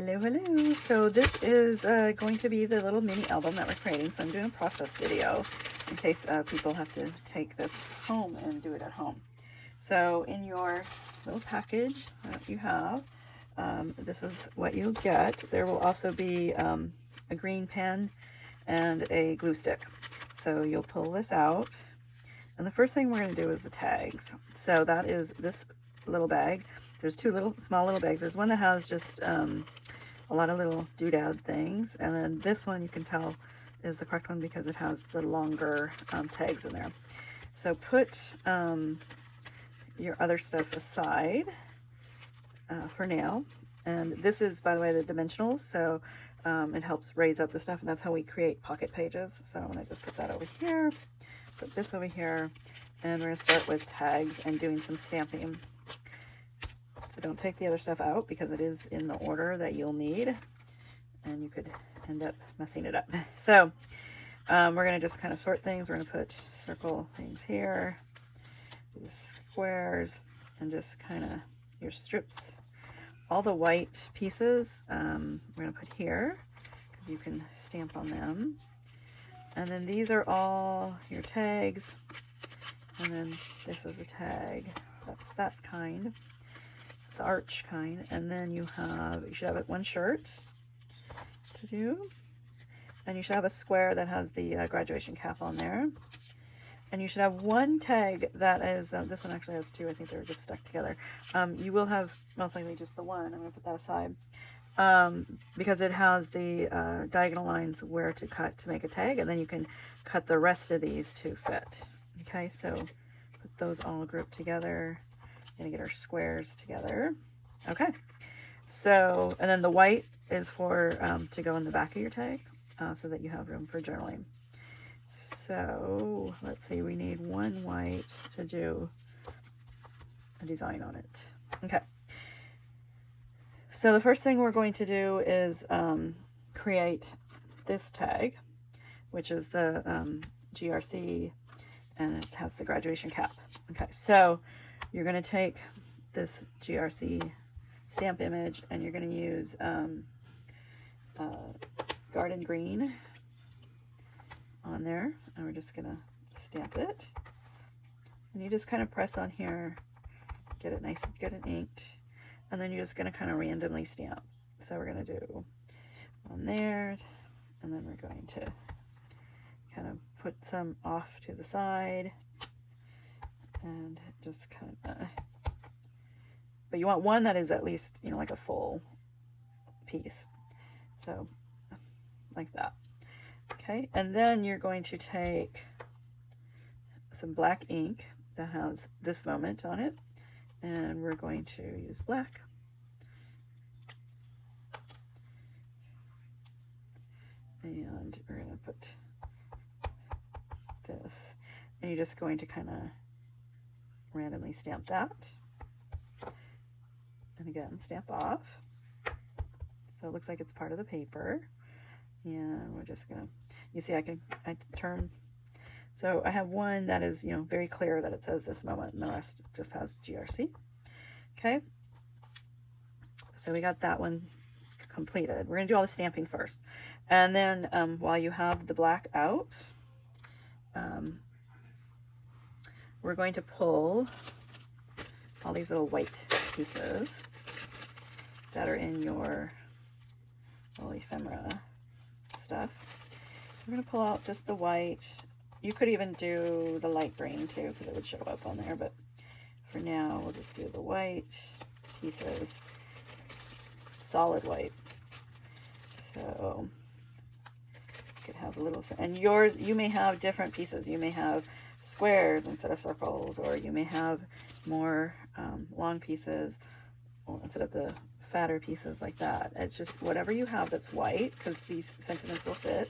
Hello, hello. So this is going to be the little mini album that we're creating. So I'm doing a process video in case people have to take this home and do it at home. So in your little package that you have, this is what you'll get. There will also be a green pen and a glue stick. So you'll pull this out. And the first thing we're going to do is the tags. So that is this little bag. There's two small little bags. There's one that has just a lot of little doodad things. And then this one you can tell is the correct one because it has the longer tags in there. So put your other stuff aside for now. And this is, by the way, the dimensionals. So it helps raise up the stuff. And that's how we create pocket pages. So I'm going to just put that over here. Put this over here. And we're going to start with tags and doing some stamping. So don't take the other stuff out because it is in the order that you'll need and you could end up messing it up. So we're going to just kind of sort things. We're going to put circle things here, these squares, and just kind of your strips. All the white pieces we're going to put here because you can stamp on them. And then these are all your tags. And then this is a tag. That's that kind. The arch kind. And then you should have one shirt to do, and you should have a square that has the graduation cap on there, and you should have one tag that is this one actually has two. I think they're just stuck together. You will have most likely just the one. I'm going to put that aside because it has the diagonal lines where to cut to make a tag, and then you can cut the rest of these to fit. Okay, so put those all grouped together. Gonna get our squares together. Okay, so and then the white is for to go in the back of your tag so that you have room for journaling. So let's see, we need one white to do a design on it. Okay, so the first thing we're going to do is create this tag, which is the GRC, and it has the graduation cap. Okay, so you're going to take this GRC stamp image and you're going to use garden green on there, and we're just going to stamp it. And you just kind of press on here, get it nice and good and inked, and then you're just going to kind of randomly stamp. So we're going to do on there, and then we're going to kind of put some off to the side. And just kind of, but you want one that is at least, you know, like a full piece. So like that. Okay. And then you're going to take some black ink that has this moment on it. And we're going to use black. And we're going to put this. And you're just going to kind of randomly stamp that, and again stamp off, so it looks like it's part of the paper. And we're just gonna, you see I turn, so I have one that is, you know, very clear that it says this moment, and the rest just has GRC. Okay, so we got that one completed. We're gonna do all the stamping first, and then while you have the black out, we're going to pull all these little white pieces that are in your little ephemera stuff. We're going to pull out just the white. You could even do the light green too, because it would show up on there, but for now we'll just do the white pieces, solid white. So you could have a little, and yours, you may have different pieces. You may have squares instead of circles, or you may have more long pieces instead of the fatter pieces like that. It's just whatever you have that's white, because these sentiments will fit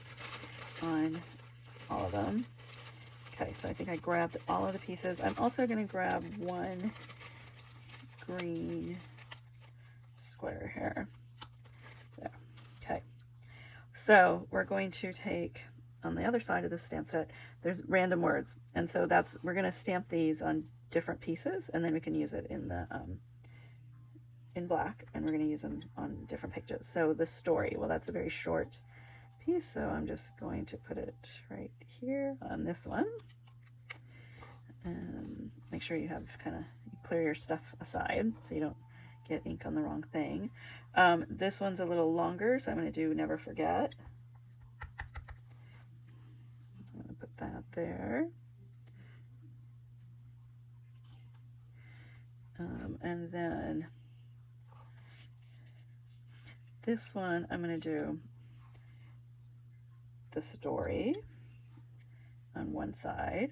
on all of them. Okay, so I think I grabbed all of the pieces. I'm also going to grab one green square here. There. Okay, so we're going to take, on the other side of the stamp set, there's random words, and so we're going to stamp these on different pieces, and then we can use it in the in black, and we're going to use them on different pages. So the story, well, that's a very short piece, so I'm just going to put it right here on this one. And make sure you have clear your stuff aside so you don't get ink on the wrong thing. This one's a little longer, so I'm going to do Never Forget. I'm going to put that there. And then this one, I'm going to do the story on one side.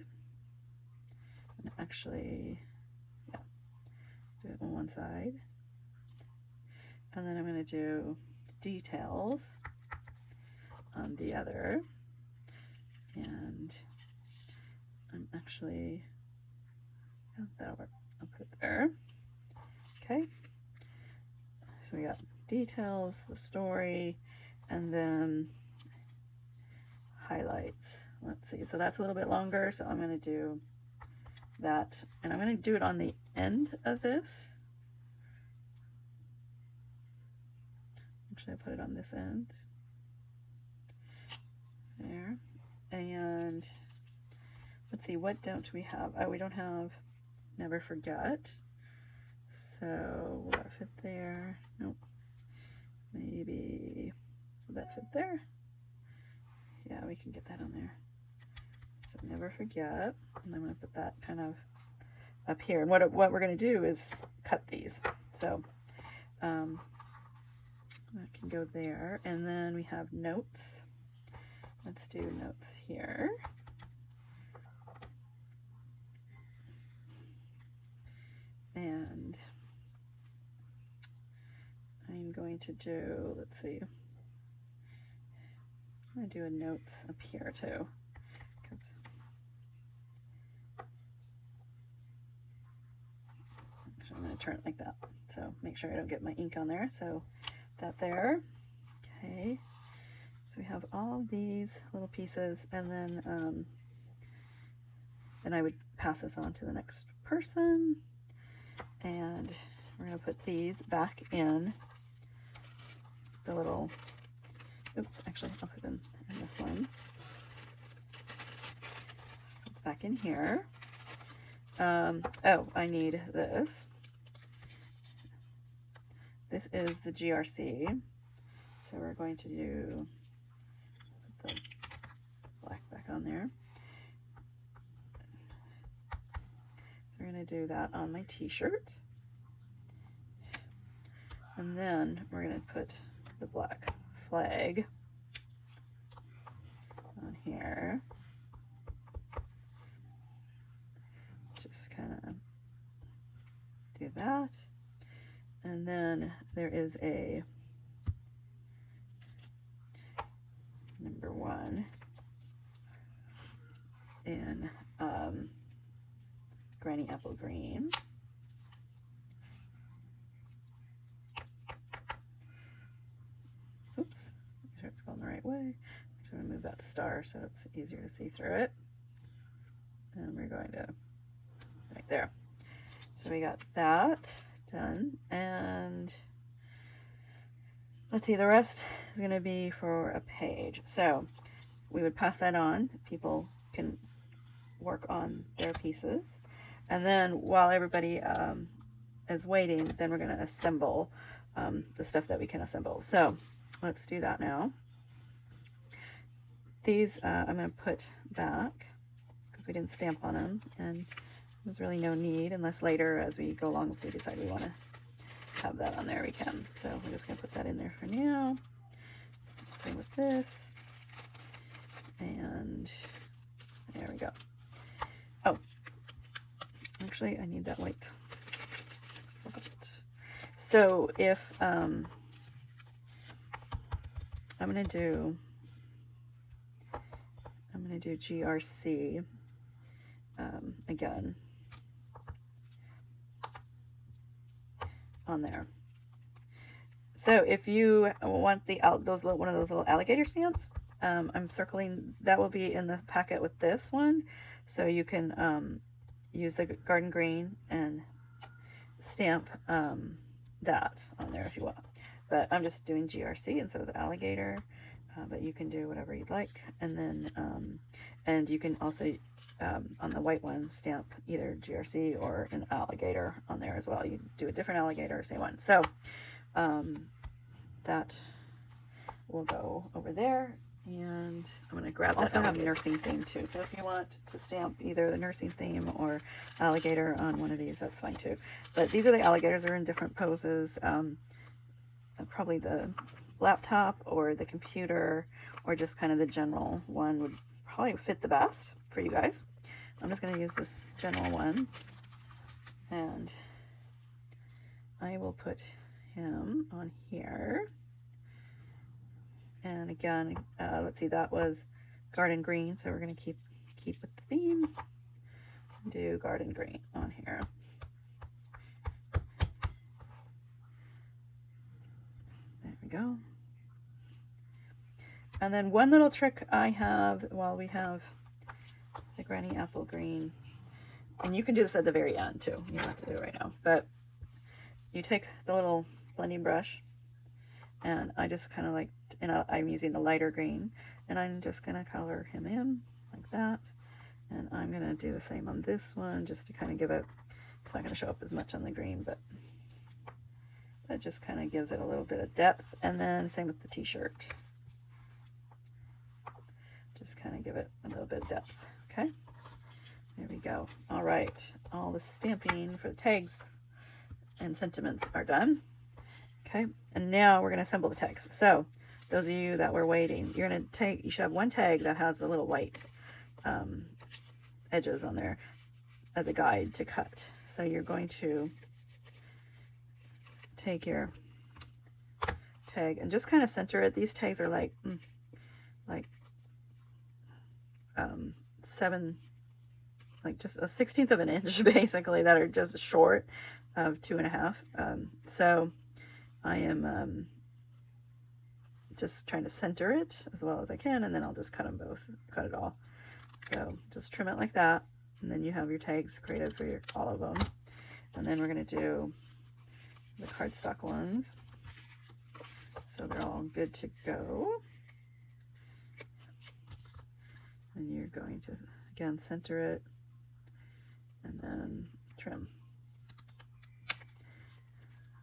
And actually, yeah, do it on one side. And then I'm going to do details on the other. And I'm actually, yeah, that'll work. I'll put it there. Okay. So we got details, the story, and then highlights. Let's see. So that's a little bit longer. So I'm going to do that, and I'm going to do it on the end of this. Actually, I put it on this end. There. And let's see, what don't we have? Oh, we don't have Never Forget. So will that fit there? Nope. Maybe, will that fit there? Yeah, we can get that on there. So Never Forget. And I'm going to put that kind of up here. And what we're going to do is cut these. So that can go there. And then we have notes. Let's do notes here. And I'm going to do, let's see, I'm going to do a notes up here too, because actually I'm going to turn it like that. So make sure I don't get my ink on there. So that there. Okay. So we have all these little pieces, and then I would pass this on to the next person. And we're going to put these back in the little, oops, actually I'll put them in this one. It's back in here. Oh, I need this. This is the GRC. So we're going to do, put the black back on there. So we're going to do that on my t-shirt. And then we're going to put the black flag on here. Just kind of do that. And then there is a number 1 in Granny Apple Green. Oops, make sure it's going the right way. I'm going to move that star so it's easier to see through it. And we're going to, right there. So we got that done. And let's see, the rest is going to be for a page. So we would pass that on. People can work on their pieces. And then while everybody is waiting, then we're going to assemble the stuff that we can assemble. So let's do that now. These I'm going to put back because we didn't stamp on them, and there's really no need unless later as we go along, if we decide we want to have that on there, we can. So we're just going to put that in there for now. Same with this. And there we go. Oh, actually I need that white. So if I'm going to do GRC again on there. So if you want one of those little alligator stamps, I'm circling, that will be in the packet with this one. So you can use the garden green and stamp that on there if you want. But I'm just doing GRC instead of the alligator. But you can do whatever you'd like. And then, and you can also, on the white one, stamp either GRC or an alligator on there as well. You do a different alligator, same one. So that will go over there. And I'm going to grab that. Also have a nursing theme too. So if you want to stamp either the nursing theme or alligator on one of these, that's fine too. But these are the alligators. They're in different poses. Probably the laptop or the computer or just kind of the general one would probably fit the best for you guys. I'm just going to use this general one, and I will put him on here. And again, let's see, that was garden green, so we're going to keep with the theme. Do garden green on here. There we go. And then one little trick I have, while we have the granny apple green, and you can do this at the very end too, you don't have to do it right now, but you take the little blending brush, and I just kind of like, and I'm using the lighter green, and I'm just going to color him in like that. And I'm going to do the same on this one, just to kind of give it, it's not going to show up as much on the green, but it just kind of gives it a little bit of depth. And then same with the t-shirt. Just kind of give it a little bit of depth. Okay, there we go. All right, all the stamping for the tags and sentiments are done. Okay, and now we're going to assemble the tags. So those of you that were waiting, you're going to take, you should have one tag that has the little white edges on there as a guide to cut. So you're going to take your tag and just kind of center it. These tags are like 7, like just a 1/16 of an inch basically, that are just short of 2.5. So I am just trying to center it as well as I can, and then I'll just cut them both, cut it all. So just trim it like that, and then you have your tags created for all of them. And then we're going to do the cardstock ones, so they're all good to go. And you're going to again center it and then trim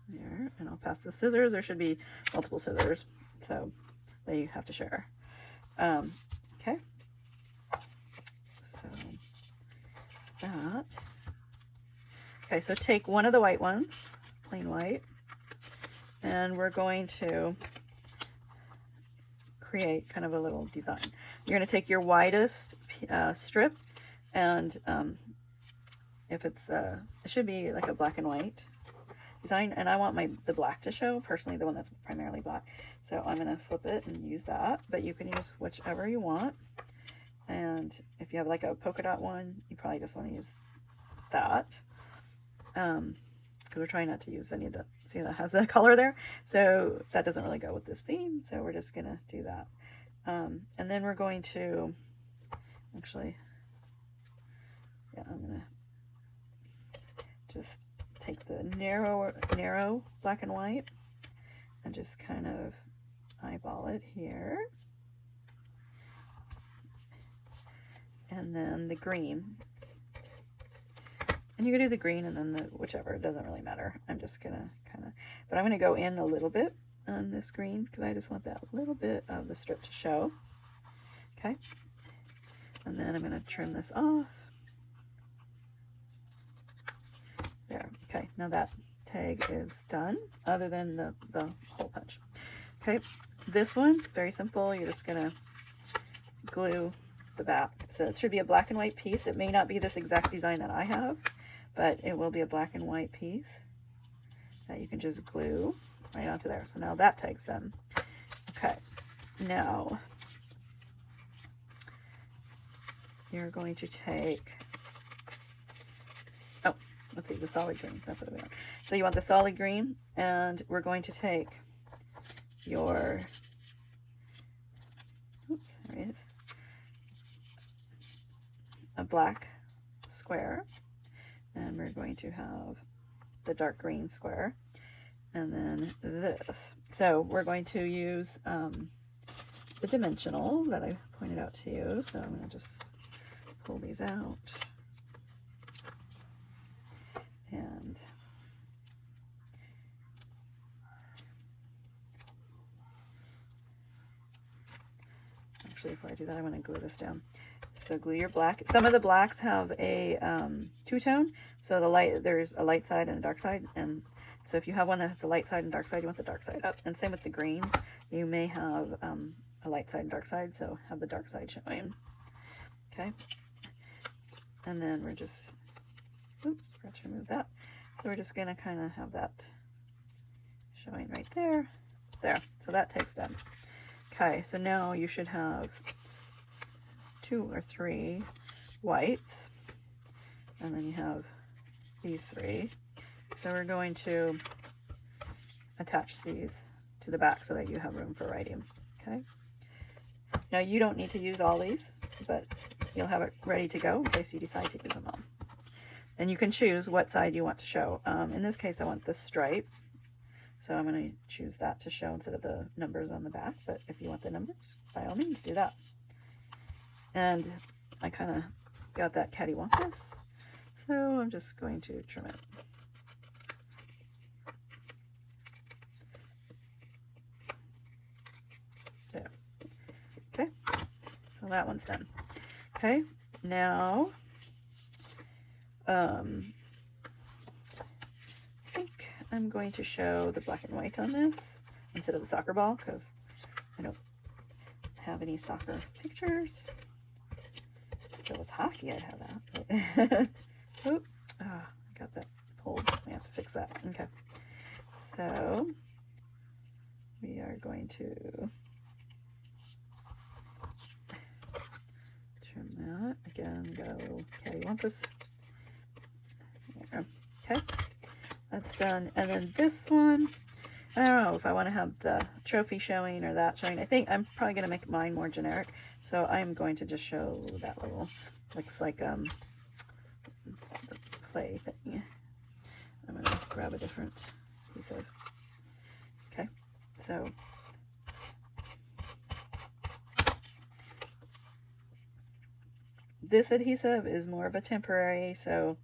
there. And I'll pass the scissors. There should be multiple scissors, so they have to share. Okay, so that. Okay, so take one of the white ones, plain white, and we're going to create kind of a little design. You're going to take your widest strip, and if it's it should be like a black and white design, and I want the black to show, personally, the one that's primarily black. So I'm going to flip it and use that, but you can use whichever you want. And if you have like a polka dot one, you probably just want to use that, because we're trying not to use any of the, see, that has a color there, so that doesn't really go with this theme, so we're just gonna do that. And then we're going to actually, yeah, I'm gonna just take the narrow black and white and just kind of eyeball it here. And then the green, and you can do the green and then the whichever, it doesn't really matter. I'm just gonna kind of, but I'm gonna go in a little bit on this green because I just want that little bit of the strip to show. Okay, and then I'm gonna trim this off there. Okay, now that tag is done, other than the hole punch. Okay, this one, very simple. You're just gonna glue the back. So it should be a black and white piece. It may not be this exact design that I have, but it will be a black and white piece that you can just glue right onto there. So now that tag's done. Okay, now you're going to take, oh, let's see, the solid green. That's what we want. So you want the solid green, and we're going to take your, oops, there it is, a black square, and we're going to have the dark green square, and then this. So we're going to use the dimensional that I pointed out to you. So I'm going to just pull these out. And actually, before I do that, I want to glue this down. So glue your black. Some of the blacks have a two-tone. So there's a light side and a dark side. And so if you have one that has a light side and dark side, you want the dark side up. And same with the greens. You may have a light side and dark side, so have the dark side showing. Okay. And then we're just, oops, forgot to remove that. So we're just going to kind of have that showing right there. There. So that takes done. Okay, so now you should have 2 or 3 whites, and then you have these 3. So we're going to attach these to the back so that you have room for writing. Okay. Now you don't need to use all these, but you'll have it ready to go in case you decide to use them all. And you can choose what side you want to show. In this case, I want the stripe. So I'm going to choose that to show instead of the numbers on the back. But if you want the numbers, by all means, do that. And I kind of got that cattywampus. So I'm just going to trim it. There. Okay. So that one's done. Okay. Now, I think I'm going to show the black and white on this instead of the soccer ball because I don't have any soccer pictures. If it was hockey, I'd have that. Oop. Oh, I got that pulled. We have to fix that. Okay. So we are going to trim that. Again, got a little cattywampus. There. Okay. That's done. And then this one, I don't know if I want to have the trophy showing or that showing. I think I'm probably going to make mine more generic. So I'm going to just show that little, looks like the play thing. I'm going to grab a different piece of, okay. So this adhesive is more of a temporary, so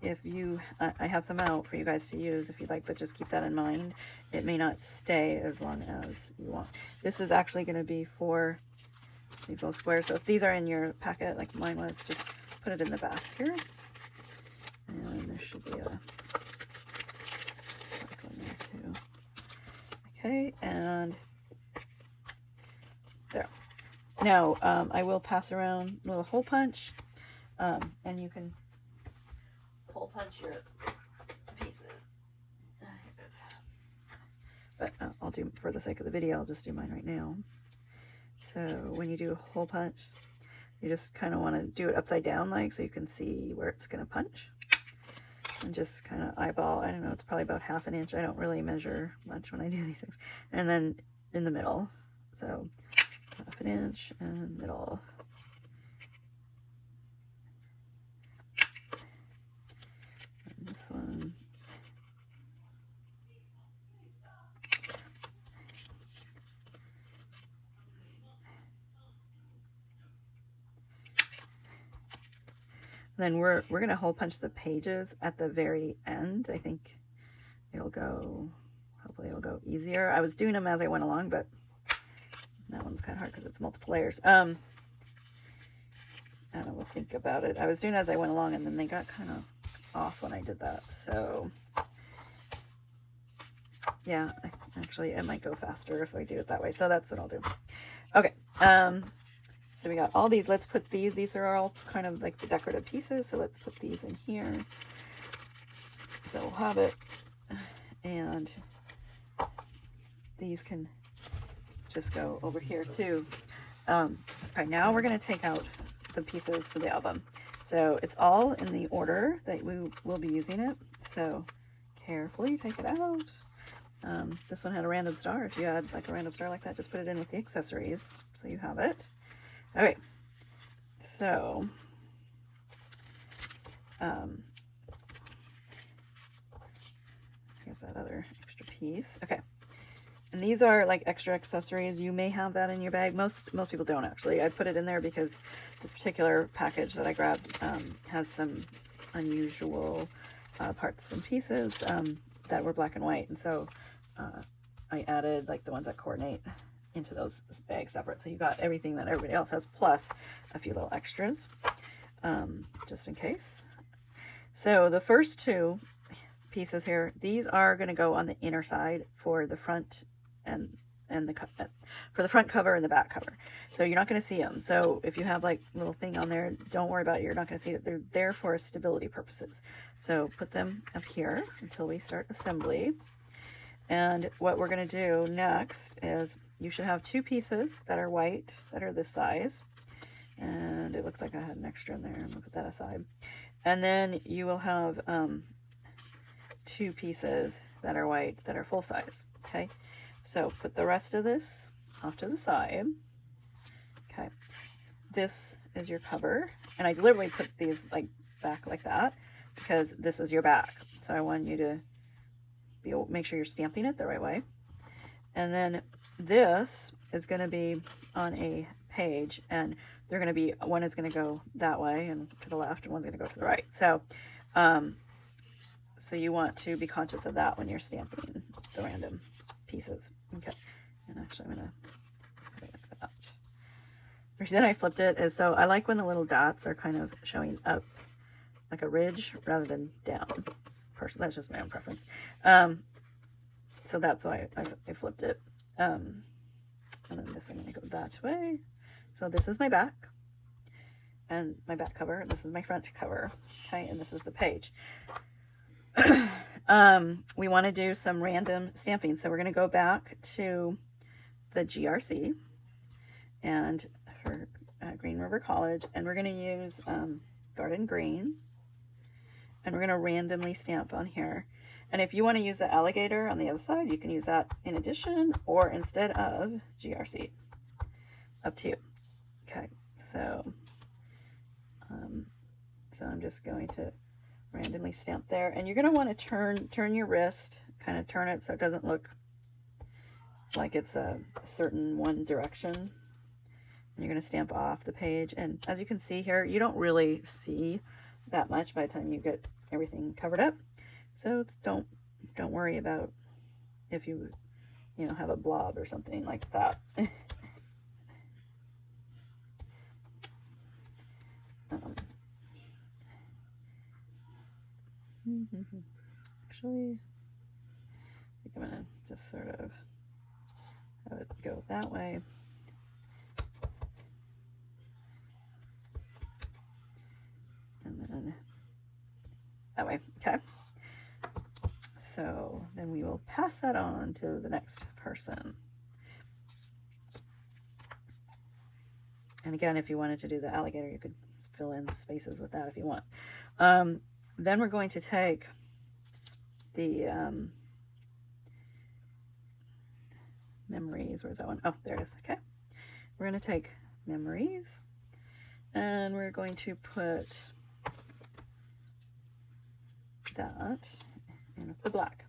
if you, I have some out for you guys to use if you'd like, but just keep that in mind. It may not stay as long as you want. This is actually going to be for these little squares. So if these are in your packet, like mine was, just put it in the back here. And there should be a one there too. Okay, and there. Now, I will pass around a little hole punch, and you can hole punch your pieces. Here it is. But I'll do, for the sake of the video, I'll just do mine right now. So when you do a hole punch, you just kind of want to do it upside down, like, so you can see where it's going to punch. And just kind of eyeball, I don't know, it's probably about 1/2 inch. I don't really measure much when I do these things. And then in the middle. So 1/2 inch and middle. And this one. Then we're going to hole punch the pages at the very end. I think it'll go, hopefully it'll go easier. I was doing them as I went along, but that one's kind of hard because it's multiple layers. I don't know, we'll think about it. I was doing it as I went along, and then they got kind of off when I did that. So yeah, actually it might go faster if I do it that way. So that's what I'll do. Okay. So we got all these. Let's put these are all kind of like the decorative pieces. So let's put these in here. So we'll have it. And these can just go over here too. Okay, now we're going to take out the pieces for the album. So it's all in the order that we will be using it. So carefully take it out. This one had a random star. If you had like a random star like that, just put it in with the accessories so you have it. All right, so here's that other extra piece. Okay. And these are like extra accessories. You may have that in your bag. Most people don't actually. I put it in there because this particular package that I grabbed has some unusual parts and pieces that were black and white. And so I added like the ones that coordinate into those bags separate. So you got everything that everybody else has, plus a few little extras, just in case. So the first two pieces here, these are going to go on the inner side for the front and for the front cover and the back cover. So you're not going to see them. So if you have like a little thing on there, don't worry about it. You're not going to see it. They're there for stability purposes. So put them up here until we start assembly. And what we're going to do next is you should have two pieces that are white that are this size. And it looks like I had an extra in there. I'm going to put that aside. And then you will have two pieces that are white that are full size. Okay. So put the rest of this off to the side. Okay. This is your cover. And I deliberately put these like back like that because this is your back. So I want you to make sure you're stamping it the right way. And then this is going to be on a page, and they're going to be, one is going to go that way and to the left, and one's going to go to the right. So, so you want to be conscious of that when you're stamping the random pieces. Okay. And actually I'm going to put it like that. The reason I flipped it is so I like when the little dots are kind of showing up like a ridge rather than down. Personally, that's just my own preference. So that's why I flipped it. And then this, I'm going to go that way. So this is my back and my back cover. This is my front cover. Okay. And this is the page. We want to do some random stamping. So we're going to go back to the GRC and for Green River College, and we're going to use Garden Green, and we're going to randomly stamp on here. And if you want to use the alligator on the other side, you can use that in addition or instead of GRC. Up to you. Okay, so I'm just going to randomly stamp there, and you're going to want to turn your wrist, kind of turn it so it doesn't look like it's a certain one direction. And you're going to stamp off the page, and as you can see here, you don't really see that much by the time you get everything covered up. So don't worry about if you have a blob or something like that. Actually, I think I'm gonna just sort of have it go that way. And then that way. Okay. So then we will pass that on to the next person. And again, if you wanted to do the alligator, you could fill in spaces with that if you want. Then we're going to take the memories. Where's that one? Oh, there it is. Okay. We're going to take memories, and we're going to put that in the black.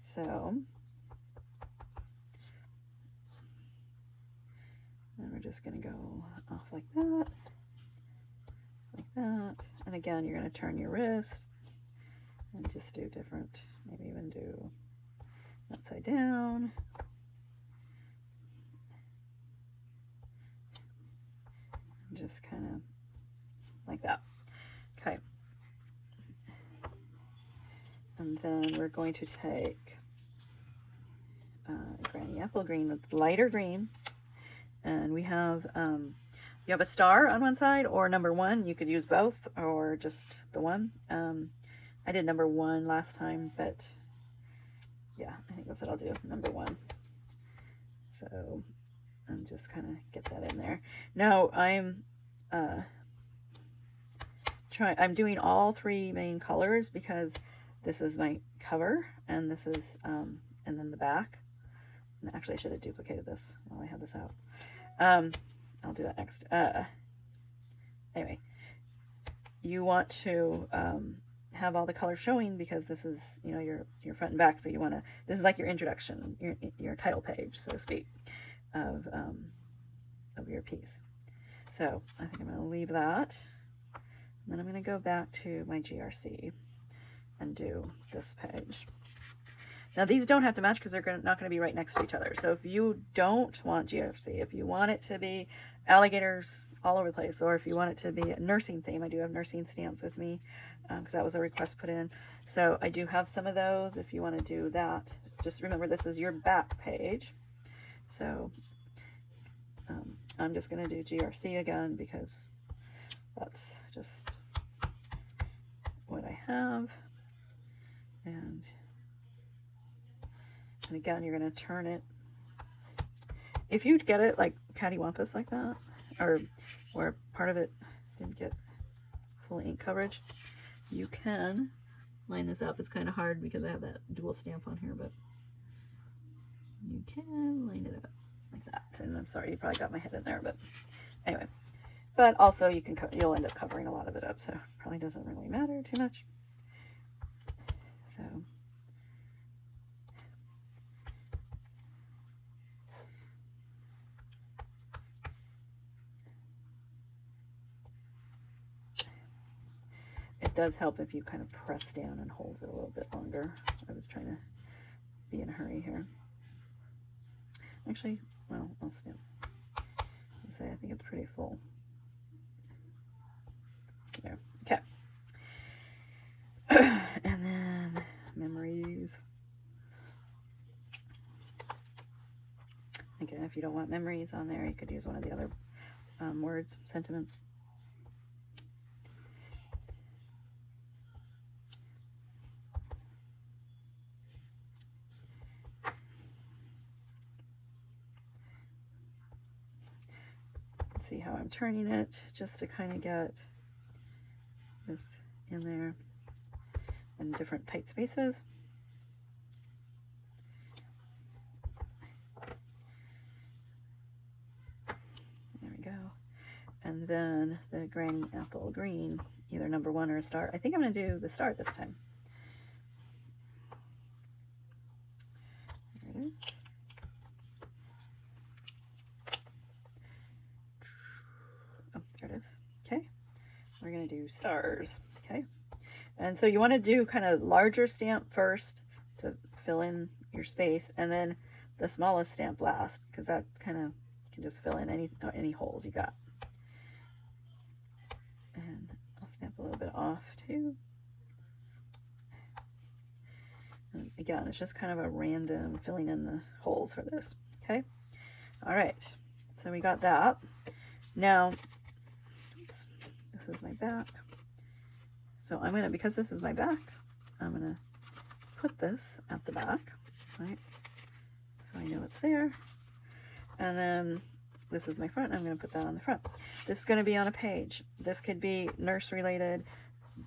So, and we're just going to go off like that. And again, you're going to turn your wrist and just do different, maybe even do upside down. Just kind of like that. Okay. And then we're going to take Granny Apple Green with lighter green. And we have you have a star on one side or number one. You could use both or just the one. I did number one last time, but yeah, I think that's what I'll do, number one. So, and just kind of get that in there. Now I'm doing all three main colors because this is my cover, and this is and then the back. And actually, I should have duplicated this while I had this out. I'll do that next. Anyway, you want to have all the colors showing because this is, you know, your front and back. So you want to, this is like your introduction, your title page, so to speak, of your piece. So I think I'm going to leave that. And then I'm going to go back to my GRC and do this page. Now these don't have to match because they're not going to be right next to each other. So if you don't want GRC, if you want it to be alligators all over the place, or if you want it to be a nursing theme, I do have nursing stamps with me because that was a request put in. So I do have some of those if you want to do that. Just remember, this is your back page. So I'm just going to do GRC again because that's just what I have. And again, you're going to turn it. If you get it like cattywampus like that, or where part of it didn't get full ink coverage, you can line this up. It's kind of hard because I have that dual stamp on here, but you can line it up like that. And I'm sorry, you probably got my head in there, but anyway. But also you can, you'll end up covering a lot of it up, so it probably doesn't really matter too much. So it does help if you kind of press down and hold it a little bit longer. I was trying to be in a hurry here. Actually, well, I'll stamp. I'll say I think it's pretty full. There. Okay. And then memories. Again, if you don't want memories on there, you could use one of the other words, sentiments. See how I'm turning it just to kind of get this in there in different tight spaces. There we go. And then the Granny Apple Green, either number 1 or a star. I think I'm going to do the star this time. There it is. Oh, there it is. Okay. We're going to do stars. Okay. And so you want to do kind of larger stamp first to fill in your space, and then the smallest stamp last, because that kind of can just fill in any holes you got. And I'll snap a little bit off too. And again, it's just kind of a random filling in the holes for this. Okay. All right. So we got that. Now, oops, this is my back. So I'm going to, because this is my back, I'm going to put this at the back, right? So I know it's there. And then this is my front. I'm going to put that on the front. This is going to be on a page. This could be nurse related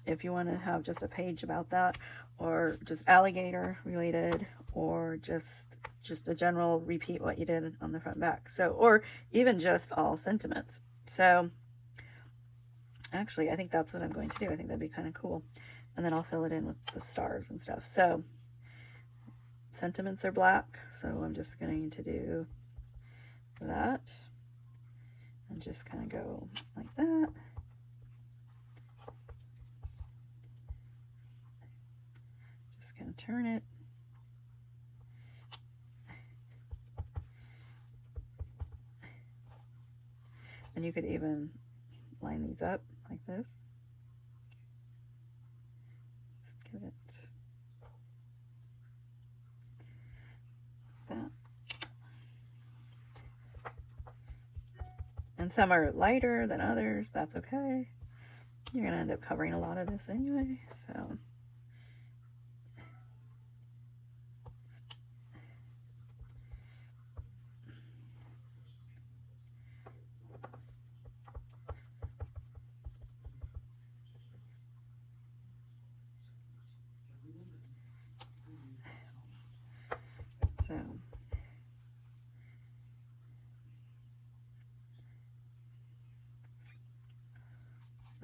if you want to have just a page about that, or just alligator related, or just a general repeat what you did on the front and back. So, or even just all sentiments. So actually, I think that's what I'm going to do. I think that'd be kind of cool. And then I'll fill it in with the stars and stuff. So sentiments are black. So I'm just going to do that and just kind of go like that. Just going to turn it. And you could even line these up like this. Let's get it like that. And some are lighter than others. That's okay. You're going to end up covering a lot of this anyway. So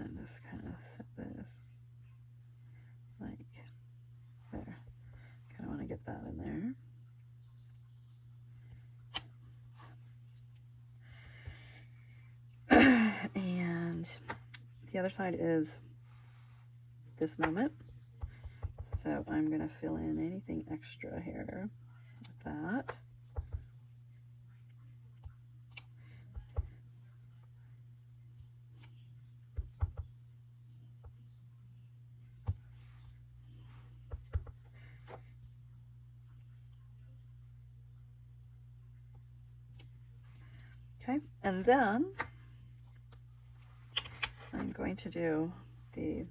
and just kind of set this get that in there. And the other side is this moment. So I'm going to fill in anything extra here with that. Okay, and then I'm going to do the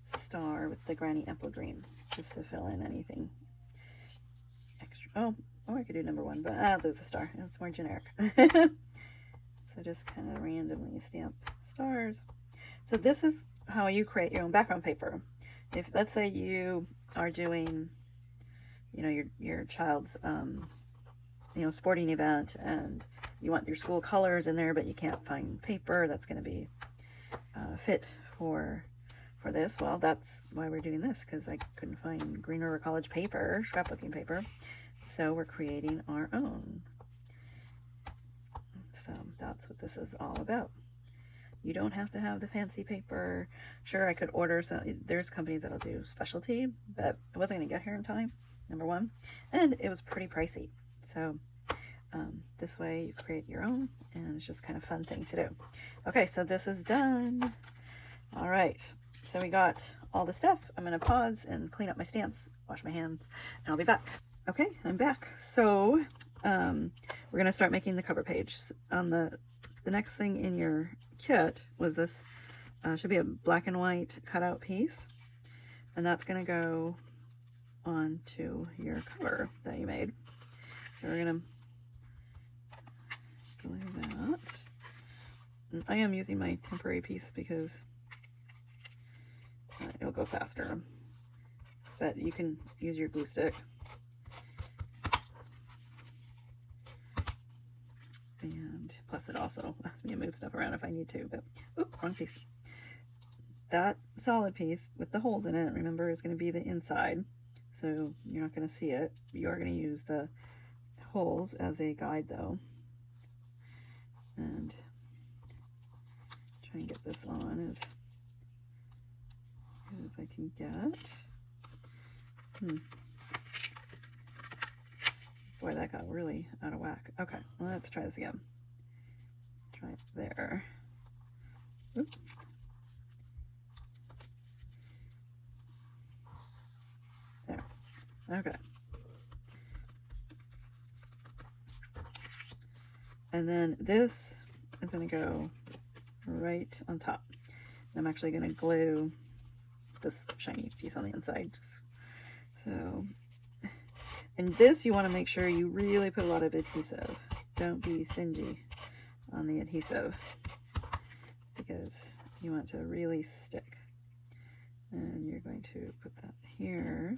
star with the Granny Apple Green, just to fill in anything extra. Oh, I could do number 1, but I'll do the star. It's more generic. So just kind of randomly stamp stars. So this is how you create your own background paper. If, let's say, you are doing, you know, your child's you know, sporting event, and you want your school colors in there, but you can't find paper that's going to be fit for this. Well, that's why we're doing this, because I couldn't find Green River College paper, scrapbooking paper. So we're creating our own. So that's what this is all about. You don't have to have the fancy paper. Sure, I could order some. There's companies that'll do specialty, but it wasn't going to get here in time, number 1. And it was pretty pricey. So this way you create your own, and it's just kind of a fun thing to do. Okay, so this is done. All right, so we got all the stuff. I'm going to pause and clean up my stamps, wash my hands, and I'll be back. Okay, I'm back. So we're going to start making the cover page. On the next thing in your kit was this, should be a black and white cutout piece, and that's going to go onto your cover that you made. So we're going to glue that. And I am using my temporary piece because it'll go faster, but you can use your glue stick. And plus it also lets me move stuff around if I need to, but oops, wrong piece. That solid piece with the holes in it, remember, is going to be the inside, so you're not going to see it. You are going to use the holes as a guide though, and try and get this on as good as I can get. Boy, that got really out of whack. Okay, well, let's try this again. Try it there. Oops. There. Okay. And then this is going to go right on top. I'm actually going to glue this shiny piece on the inside. So, and this you want to make sure you really put a lot of adhesive. Don't be stingy on the adhesive, because you want it to really stick. And you're going to put that here.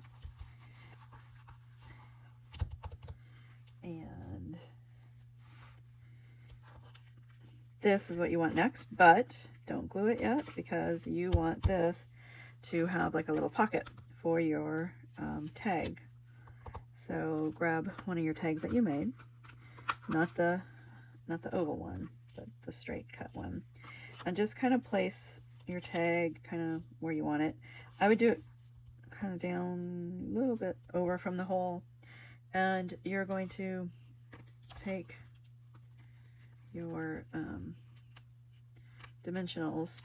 And this is what you want next, but don't glue it yet, because you want this to have like a little pocket for your tag. So grab one of your tags that you made, not the oval one, but the straight cut one, and just kind of place your tag kind of where you want it. I would do it kind of down a little bit over from the hole, and you're going to take your dimensionals,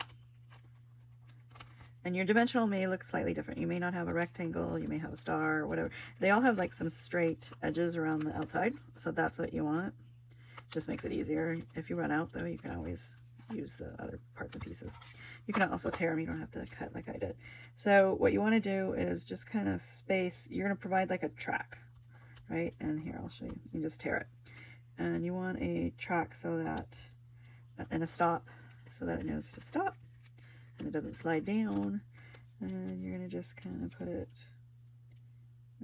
and your dimensional may look slightly different. You may not have a rectangle, you may have a star or whatever. They all have like some straight edges around the outside, so that's what you want. Just makes it easier. If you run out though, you can always use the other parts and pieces. You can also tear them, you don't have to cut like I did. So what you want to do is just kind of space. You're going to provide like a track, right? And here, I'll show you. You just tear it. And you want a track so that, and a stop, so that it knows to stop and it doesn't slide down. And you're going to just kind of put it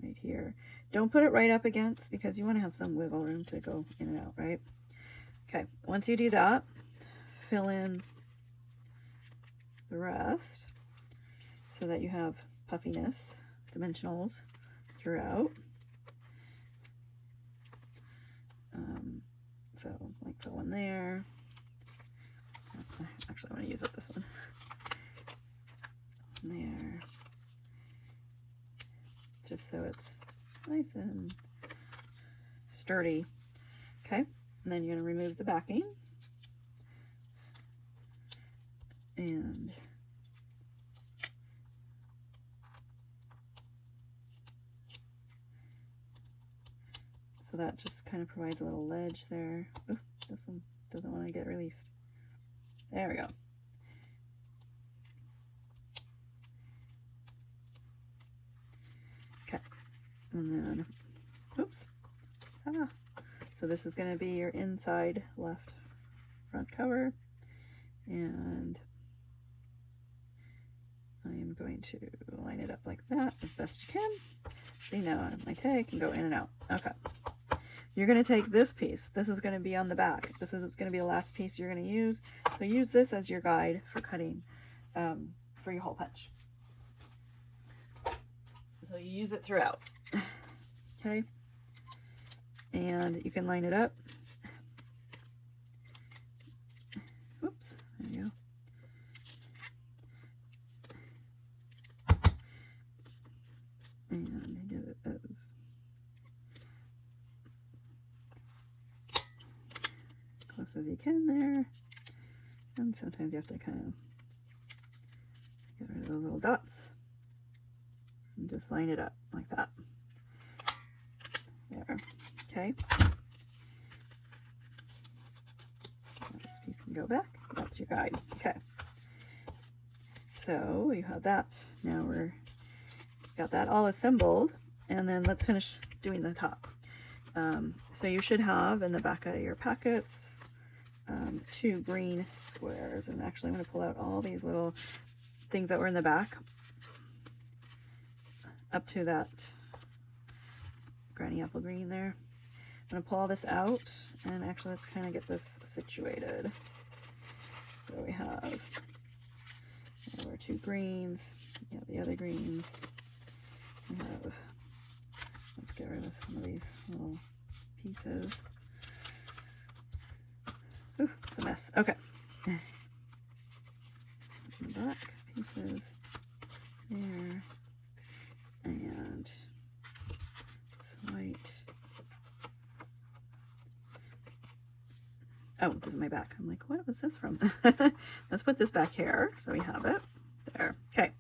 right here. Don't put it right up against, because you want to have some wiggle room to go in and out, right? Okay, once you do that, fill in the rest so that you have puffiness, dimensionals throughout. So like the one there. Actually, I want to use up this one. There. Just so it's nice and sturdy. Okay, and then you're going to remove the backing. And so that just kind of provides a little ledge there. Ooh, this one doesn't want to get released. There we go. Okay, and then, oops. Ah. So this is going to be your inside left front cover, and I am going to line it up like that as best you can. See, now my tag can go in and out. Okay. You're going to take this piece. This is going to be on the back. This is going to be the last piece you're going to use. So use this as your guide for cutting for your hole punch. So you use it throughout. Okay. And you can line it up. Oops, there you go. And get it as close as you can there. And sometimes you have to kind of get rid of those little dots and just line it up like that. There. Okay. This piece can go back. That's your guide. Okay. So you have that. Now we're got that all assembled, and then let's finish doing the top. So you should have in the back of your packets 2 green squares, and actually I'm going to pull out all these little things that were in the back up to that granny apple green there. I'm going to pull all this out, and actually let's kind of get this situated. So we have our 2 greens, yeah, the other greens. We have, let's get rid of some of these little pieces. Ooh, it's a mess. Okay. The black pieces there, and it's white. Oh, this is my back. I'm like, what was this from? Let's put this back here so we have it there. Okay.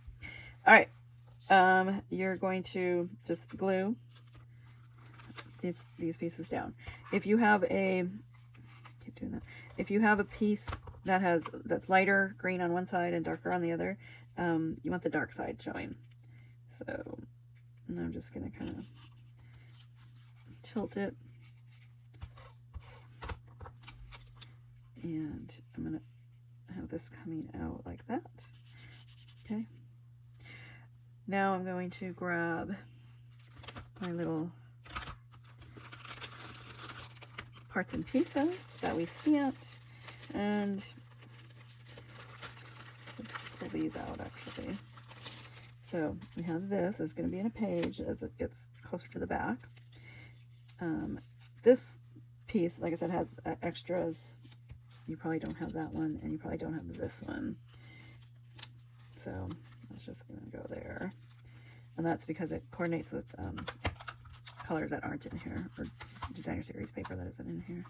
All right. You're going to just glue these pieces down. If you have a, keep doing that. If you have a piece that's lighter green on one side and darker on the other, you want the dark side showing. So, and I'm just gonna kind of tilt it, and I'm gonna have this coming out like that. Okay. Now I'm going to grab my little parts and pieces that we stamped, and let's pull these out actually. So we have this is going to be in a page as it gets closer to the back. This piece, like I said, has extras. You probably don't have that one, and you probably don't have this one. So it's just going to go there. And that's because it coordinates with colors that aren't in here, or designer series paper that isn't in here.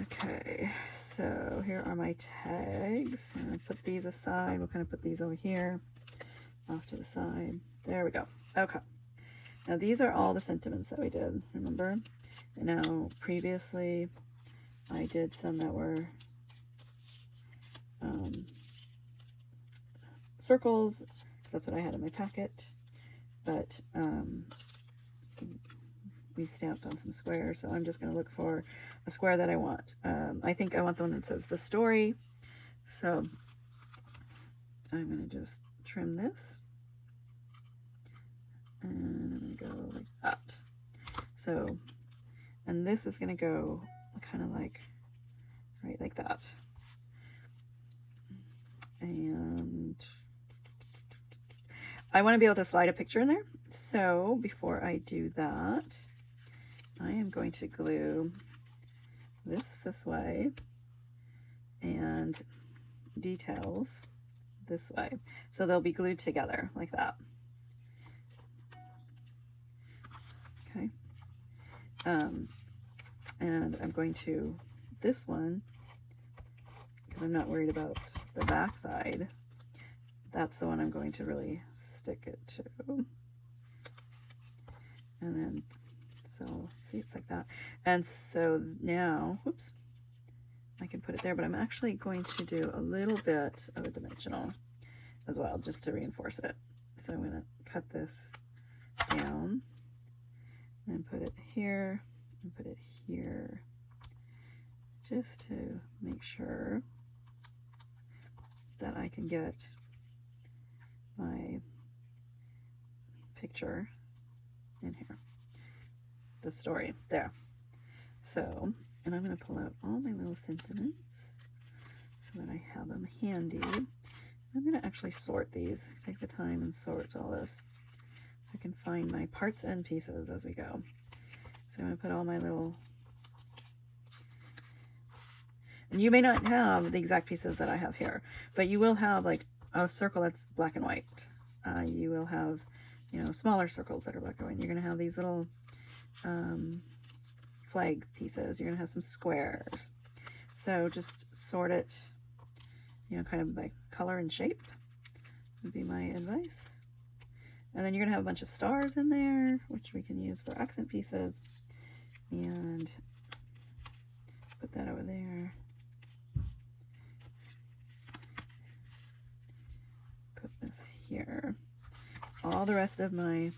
Okay, so here are my tags. I'm going to put these aside. We'll kind of put these over here, off to the side. There we go. Okay. Now these are all the sentiments that we did, remember? And now previously I did some that were circles, because that's what I had in my packet. But we stamped on some squares, so I'm just going to look for a square that I want. I think I want the one that says the story. So I'm going to just trim this. And I'm going to go like that. So, and this is going to go kind of like right like that. And I want to be able to slide a picture in there. So before I do that, I am going to glue this way and details this way. So they'll be glued together like that. Okay. And I'm going to, this one, because I'm not worried about the back side, that's the one I'm going to really stick it to. And then, so see, it's like that. And so now, whoops, I can put it there, but I'm actually going to do a little bit of a dimensional as well, just to reinforce it. So I'm going to cut this down and put it here and put it here, just to make sure that I can get my picture in here, the story there. So, and I'm going to pull out all my little sentiments so that I have them handy. I'm going to actually sort these, take the time and sort all this so I can find my parts and pieces as we go. So I'm going to put all my little, and you may not have the exact pieces that I have here, but you will have like a circle that's black and white. You will have, you know, smaller circles that are black and white. You're going to have these little flag pieces. You're going to have some squares. So just sort it, you know, kind of by color and shape would be my advice. And then you're going to have a bunch of stars in there, which we can use for accent pieces. And put that over there. Put this here. All the rest of my,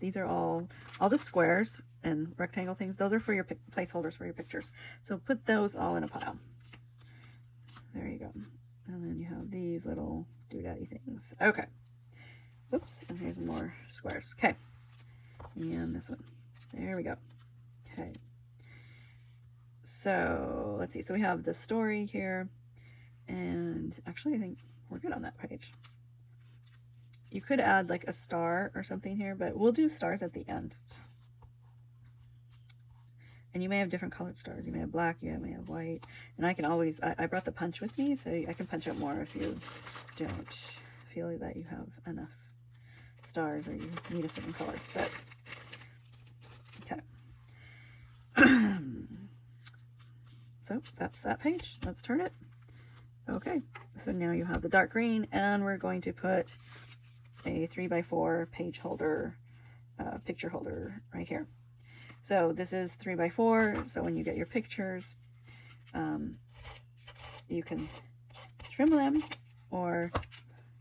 these are all the squares and rectangle things, those are for your placeholders for your pictures. So put those all in a pile. There you go. And then you have these little doodaddy things. Okay. Oops, and here's more squares. Okay. And this one. There we go. Okay. So let's see. So we have the story here. And actually I think we're good on that page. You could add like a star or something here, but we'll do stars at the end. And you may have different colored stars. You may have black, you may have white. And I can always, I brought the punch with me, so I can punch out more if you don't feel that you have enough stars or you need a certain color. But, okay. So that's that page. Let's turn it. Okay, so now you have the dark green, and we're going to put a 3x4 page holder, picture holder right here. So this is 3x4, so when you get your pictures, you can trim them or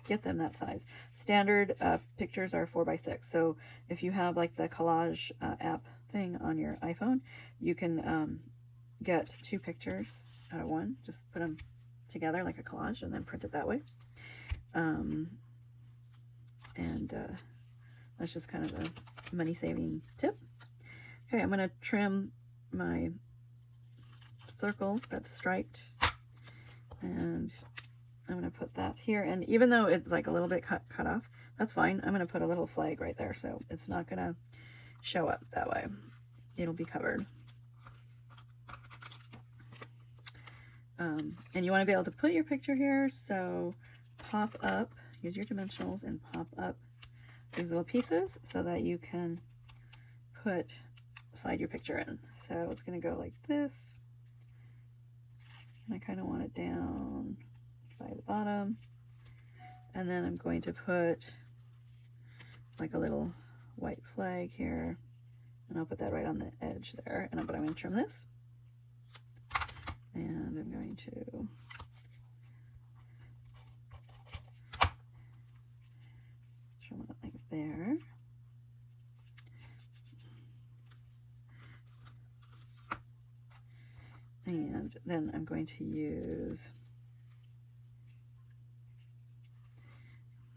get them that size. Standard pictures are 4x6, so if you have like the collage app thing on your iPhone, you can get 2 pictures out of one. Just put them together like a collage and then print it that way. That's just kind of a money-saving tip. Okay, I'm going to trim my circle that's striped, and I'm going to put that here. And even though it's like a little bit cut off, that's fine. I'm going to put a little flag right there, so it's not going to show up that way. It'll be covered. And you want to be able to put your picture here, so pop up, use your dimensionals and pop up these little pieces so that you can slide your picture in. So it's going to go like this, and I kind of want it down by the bottom, and then I'm going to put like a little white flag here, and I'll put that right on the edge there. And but I'm going to trim this, and I'm going to trim it like there. And then I'm going to use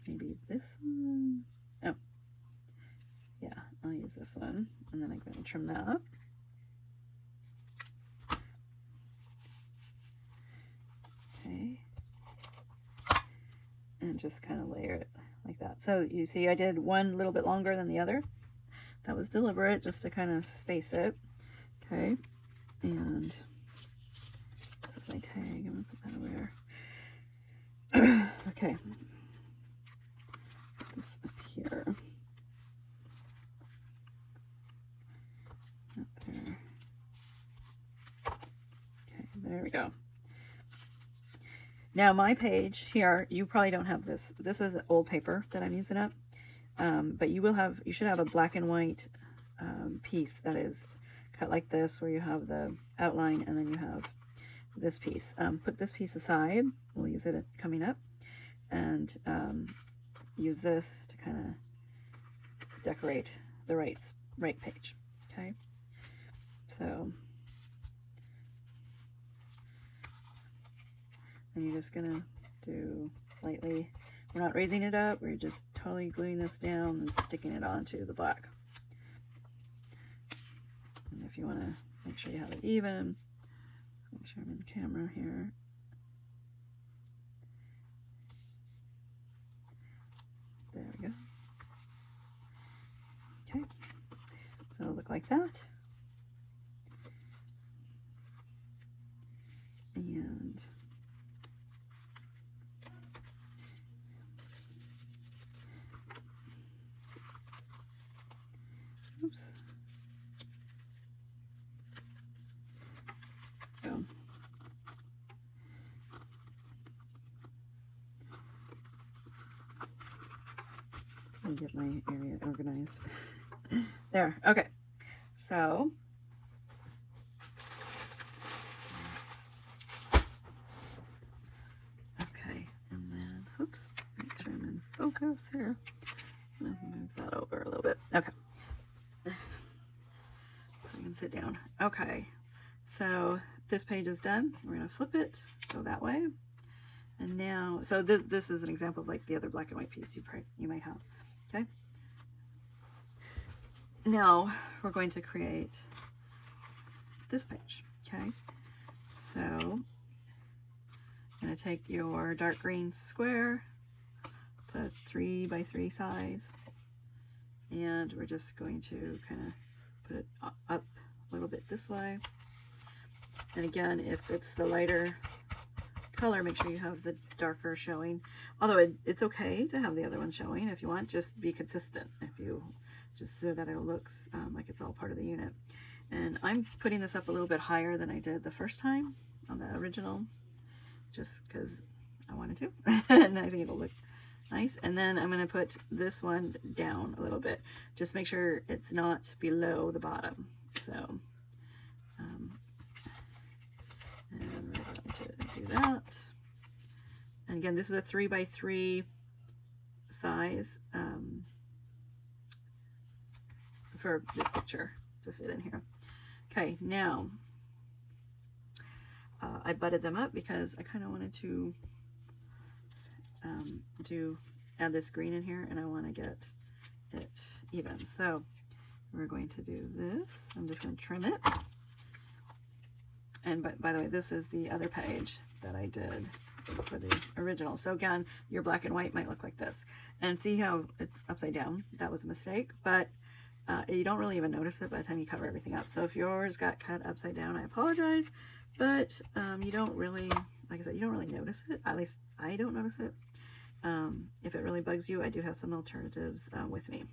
maybe this one. Oh, yeah, I'll use this one. And then I'm going to trim that up. Okay. And just kind of layer it like that. So you see I did one a little bit longer than the other. That was deliberate, just to kind of space it. Okay, and this is my tag. I'm gonna put that over there. Okay, put this up here. Up there. Okay, there we go. Now my page here, you probably don't have this. This is old paper that I'm using up, but you should have a black and white piece that is cut like this, where you have the outline and then you have this piece. Put this piece aside. We'll use it coming up, and use this to kind of decorate the right page. Okay, so and you're just gonna do lightly. We're not raising it up. We're just totally gluing this down and sticking it onto the black. And if you want to make sure you have it even, make sure I'm in camera here. There we go. Okay, so it'll look like that. And oops. So let me get my area organized. There, okay. So okay, and then oops, make sure I'm in focus here. I'll move that over a little bit. Okay. I can sit down. Okay, so this page is done. We're gonna flip it, go that way, and now, so this is an example of like the other black and white piece you might have. Okay. Now we're going to create this page. Okay, so I'm gonna take your dark green square. It's a 3 by 3 size, and we're just going to kind of put it up a little bit this way. And again, if it's the lighter color, make sure you have the darker showing. Although it's okay to have the other one showing if you want. Just be consistent, if you just so that it looks like it's all part of the unit. And I'm putting this up a little bit higher than I did the first time on the original, just because I wanted to, and I think it'll look nice. And then I'm going to put this one down a little bit. Just make sure it's not below the bottom. So, and we're going to do that. And again, this is a 3 by 3 size for the picture to fit in here. Okay, now I butted them up because I kind of wanted to add this green in here, and I want to get it even. So we're going to do this. I'm just going to trim it. And by the way, this is the other page that I did for the original. So again, your black and white might look like this. And see how it's upside down? That was a mistake, but you don't really even notice it by the time you cover everything up. So if yours got cut upside down, I apologize, but you don't really, like I said, you don't really notice it. At least I don't notice it. If it really bugs you, I do have some alternatives with me.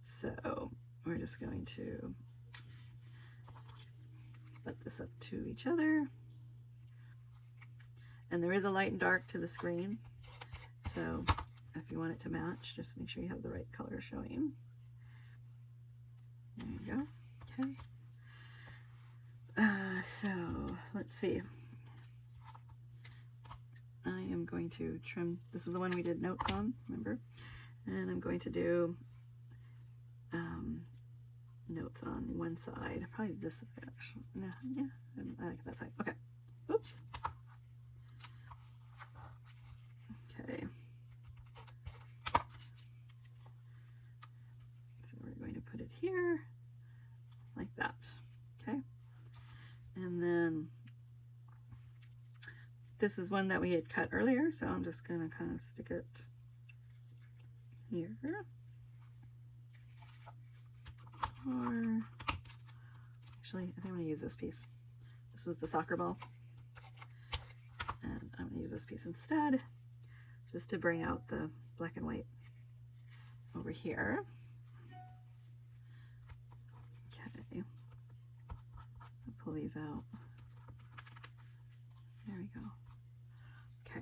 So we're just going to put this up to each other. And there is a light and dark to the screen. So if you want it to match, just make sure you have the right color showing. There you go. Okay. So let's see. I am going to trim. This is the one we did notes on, remember? And I'm going to do notes on one side. Probably this side, actually. No, yeah, I like that side. Okay. Oops. Okay. So we're going to put it here like that. Okay. And then this is one that we had cut earlier, so I'm just going to kind of stick it here. Or actually, I think I'm going to use this piece. This was the soccer ball. And I'm going to use this piece instead, just to bring out the black and white over here. Okay. I'll pull these out. There we go. Okay.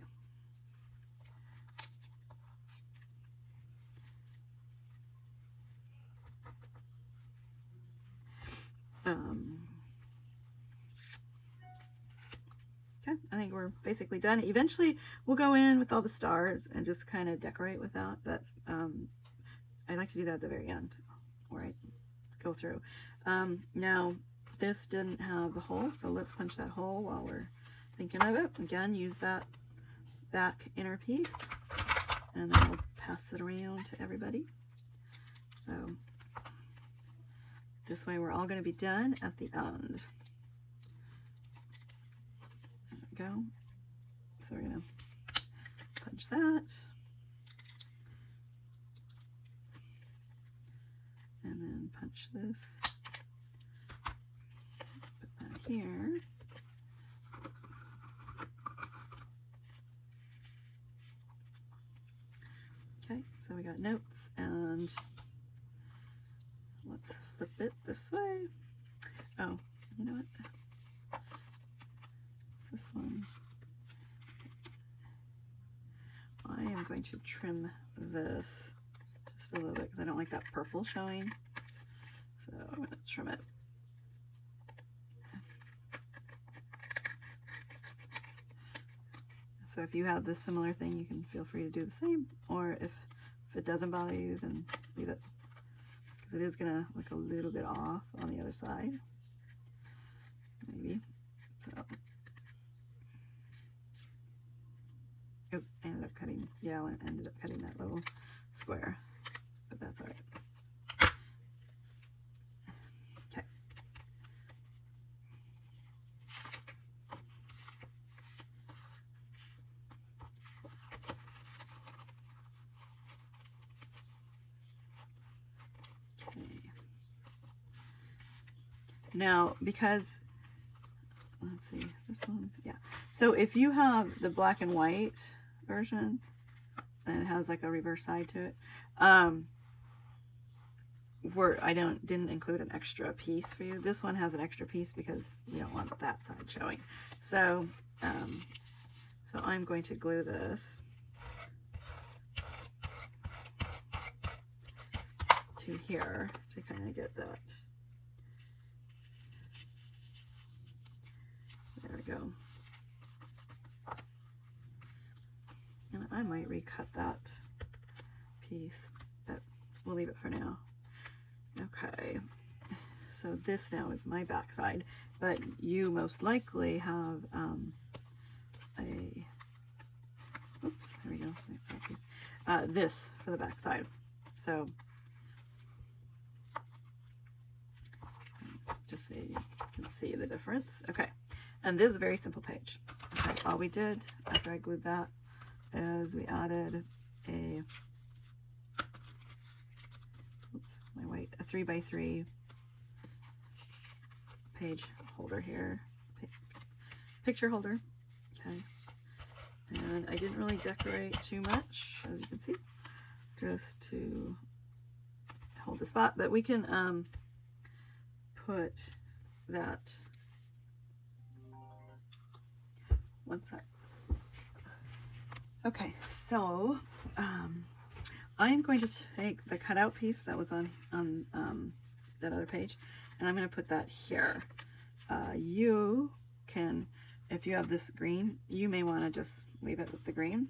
Okay, I think we're basically done. Eventually we'll go in with all the stars and just kind of decorate with that, but I like to do that at the very end, where I go through. Now this didn't have the hole, so let's punch that hole while we're thinking of it. Again, use that back inner piece, and then we'll pass it around to everybody. So this way we're all going to be done at the end. There we go. So we're going to punch that. And then punch this. Put that here. Okay, so we got notes, and let's flip it this way. Oh, you know what? This one. I am going to trim this just a little bit because I don't like that purple showing. So I'm going to trim it. So if you have this similar thing, you can feel free to do the same. Or if it doesn't bother you, then leave it. Because it is going to look a little bit off on the other side. Maybe. So. Oh, I ended up cutting, yeah, I ended up cutting that little square. But that's all right. Okay. Now, because, let's see, this one, yeah. So if you have the black and white version, and it has like a reverse side to it, I didn't include an extra piece for you. This one has an extra piece because we don't want that side showing. So, so I'm going to glue this to here to kind of get that. There we go. And I might recut that piece, but we'll leave it for now. Okay, so this now is my back side, but you most likely have oops, there we go, this for the back side. So just so you can see the difference. Okay. And this is a very simple page. Okay, all we did after I glued that is we added a, oops, my weight, a 3x3 page holder here, picture holder. Okay, and I didn't really decorate too much, as you can see, just to hold the spot. But we can put that. One sec. Okay, so I'm going to take the cutout piece that was on that other page, and I'm going to put that here. You can, if you have this green, you may want to just leave it with the green,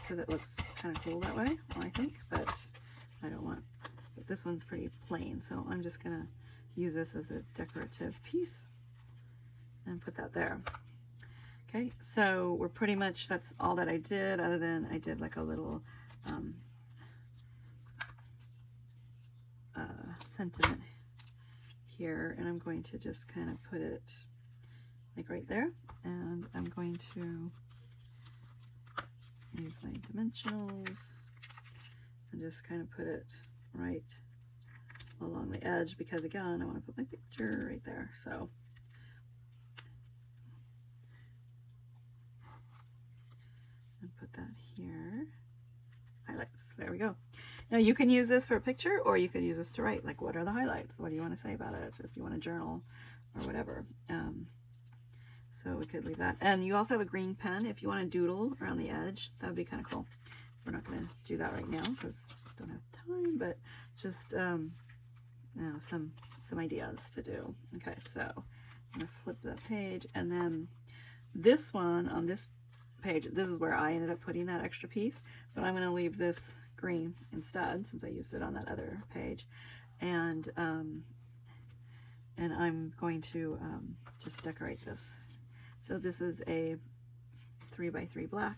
because it looks kind of cool that way, I think, but I don't want, but this one's pretty plain, so I'm just going to use this as a decorative piece and put that there. Okay, so we're pretty much, that's all that I did, other than I did like a little sentiment here, and I'm going to just kind of put it like right there, and I'm going to use my dimensionals and just kind of put it right along the edge, because again, I want to put my picture right there. So and put that here. Highlights. There we go. Now you can use this for a picture, or you could use this to write. Like, what are the highlights? What do you want to say about it? If you want to journal or whatever. So we could leave that. And you also have a green pen if you want to doodle around the edge. That would be kind of cool. We're not going to do that right now because I don't have time, but just you know, some ideas to do. Okay, so I'm going to flip that page, and then this one on this page, this is where I ended up putting that extra piece, but I'm going to leave this green instead since I used it on that other page, and I'm going to just decorate this. So this is a 3x3 black,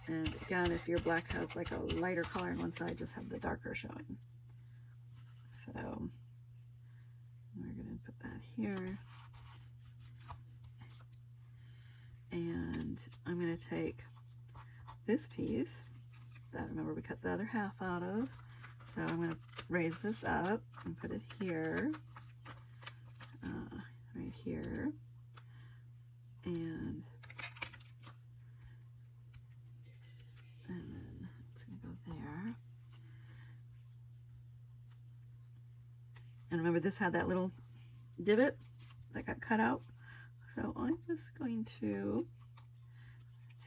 and again, if your black has like a lighter color on one side, just have the darker showing. So we're going to put that here, and I'm going to take this piece that, remember, we cut the other half out of, so I'm going to raise this up and put it here, right here, and then it's going to go there. And remember, this had that little divot that got cut out, so I'm just going to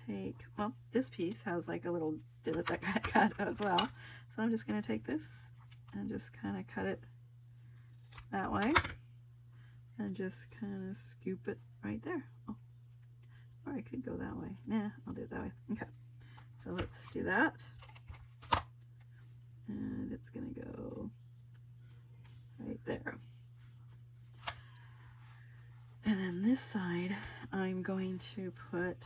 take, well, this piece has like a little divot that got cut as well, so I'm just going to take this and just kind of cut it that way and just kind of scoop it right there. Oh, or I could go that way. Nah, I'll do it that way. Okay, so let's do that, and it's going to go right there. And then this side, I'm going to put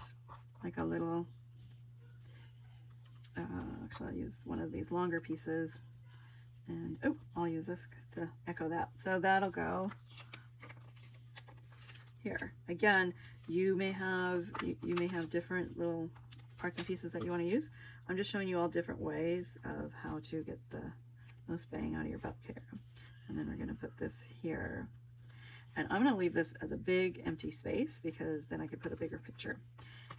like a little, actually I'll use one of these longer pieces, and oh, I'll use this to echo that. So that'll go here. Again, you may have different little parts and pieces that you want to use. I'm just showing you all different ways of how to get the most bang out of your buck here. And then we're going to put this here, and I'm going to leave this as a big empty space because then I could put a bigger picture.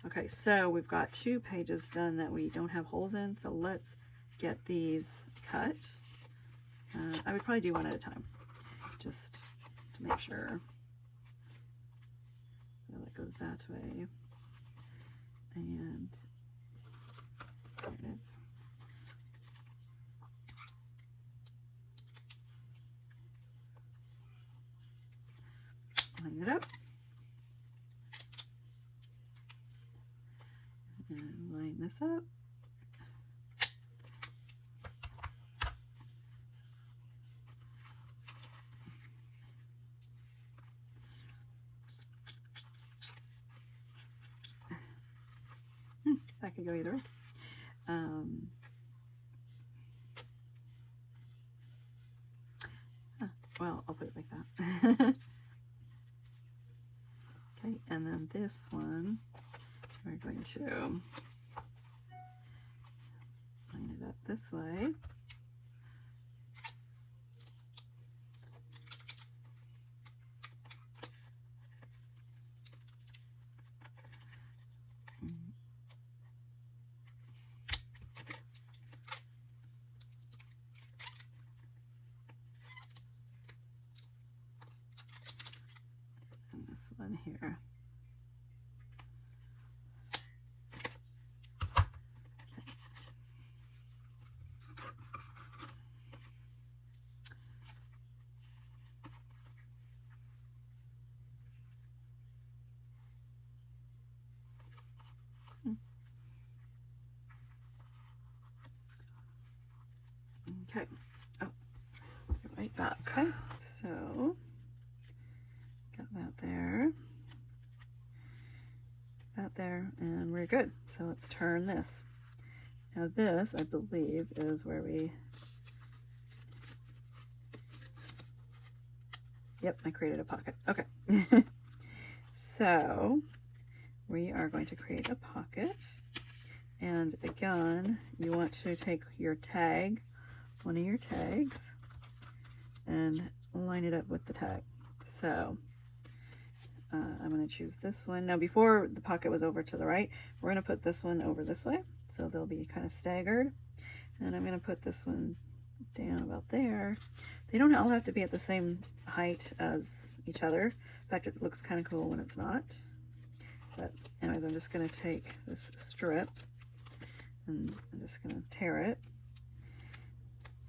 Okay, so we've got 2 pages done that we don't have holes in, so let's get these cut. I would probably do one at a time, just to make sure. So that goes that way, and there it is. Line it up, and line this up. That could go either way. Well, I'll put it like that. Okay, and then this one, we're going to line it up this way. And this one here. Okay, oh, right back. Okay, so got that there, and we're good. So let's turn this. Now this, I believe, is where we, yep, I created a pocket. Okay, so we are going to create a pocket, And again, you want to take your tag, one of your tags, and line it up with the tag. So I'm going to choose this one. Now before the pocket was over to the right, we're going to put this one over this way. So they'll be kind of staggered. And I'm going to put this one down about there. They don't all have to be at the same height as each other. In fact, it looks kind of cool when it's not. But anyways, I'm just going to take this strip and I'm just going to tear it.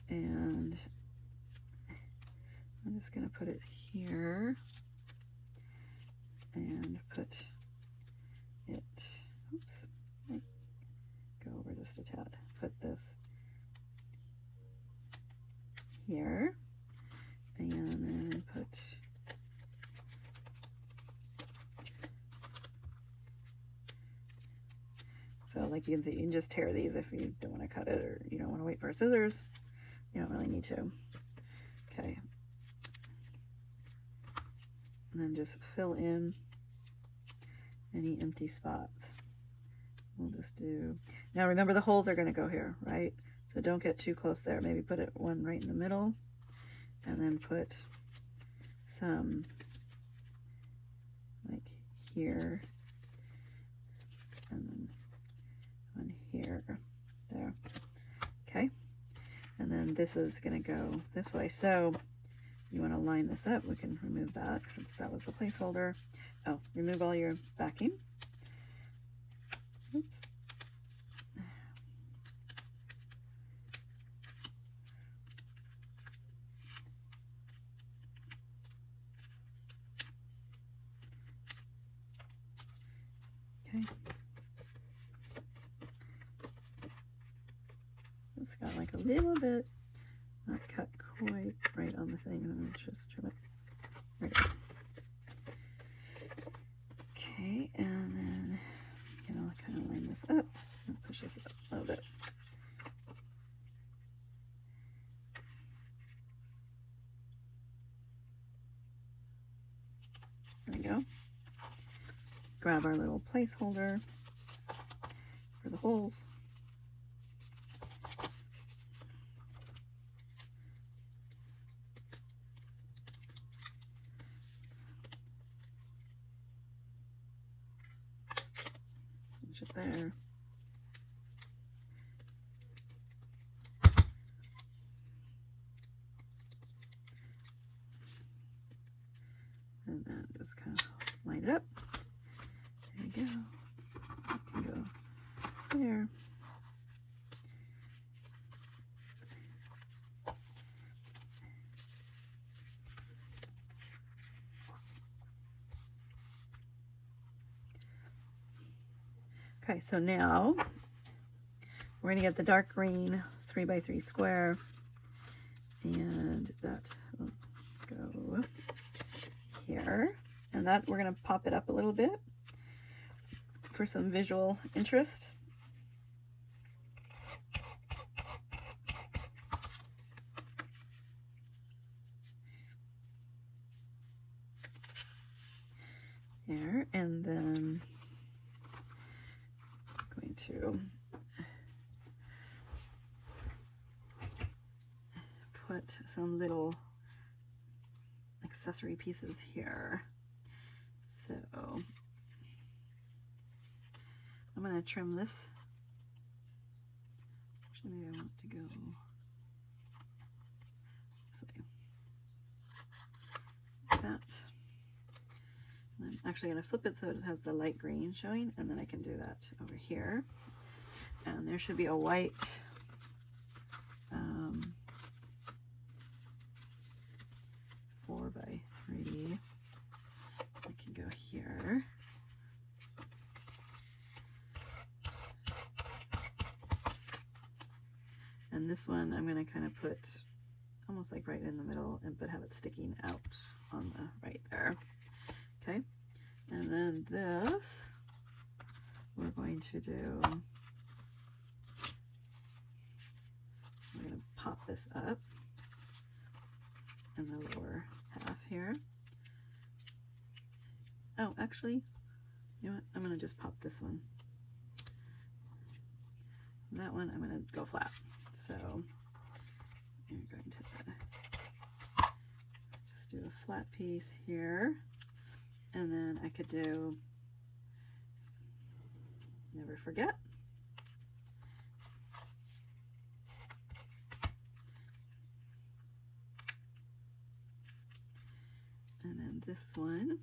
And I'm just going to put it here and put it, oops, go over just a tad, put this here, and then put so like you can see, you can just tear these if you don't want to cut it or you don't want to wait for scissors. You don't really need to. Okay. And then just fill in any empty spots. We'll just do, now remember the holes are going to go here, right? So don't get too close there. Maybe put it one right in the middle and then put some like here and then one here, there. Okay. And then this is going to go this way. So you want to line this up. We can remove that since that was the placeholder. Oh, remove all your backing. Oops. Okay. It's got like a little bit not cut quite right on the thing. I'm going to just trim it right up. Okay, and then I'll kind of line this up and push this up a little bit. There we go. Grab our little placeholder for the holes. It there. And then just kind of line it up. There you go. You can go there. Okay, so now we're going to get the dark green 3x3 square, and that will go here, and that we're going to pop it up a little bit for some visual interest. Here, and then to put some little accessory pieces here. So I'm going to trim this. Actually, maybe I want to go this way. Like that. I'm actually going to flip it so it has the light green showing, and then I can do that over here. And there should be a white four by 3. I can go here. And this one I'm going to kind of put almost like right in the middle, but have it sticking out on the right there. Okay, and then this we're going to do, we're going to pop this up in the lower half here. Oh, actually, you know what? I'm going to just pop this one that one I'm going to go flat. So you're going to just do a flat piece here, and then I could do never forget. And then this one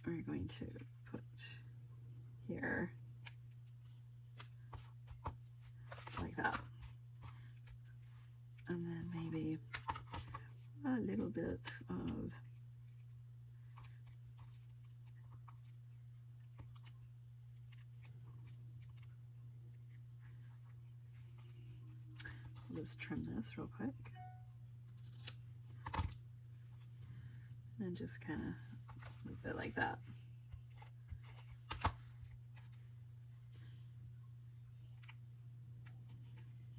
we're going to put here like that. And then maybe a little bit of I'll just trim this real quick. And just kind of leave it like that.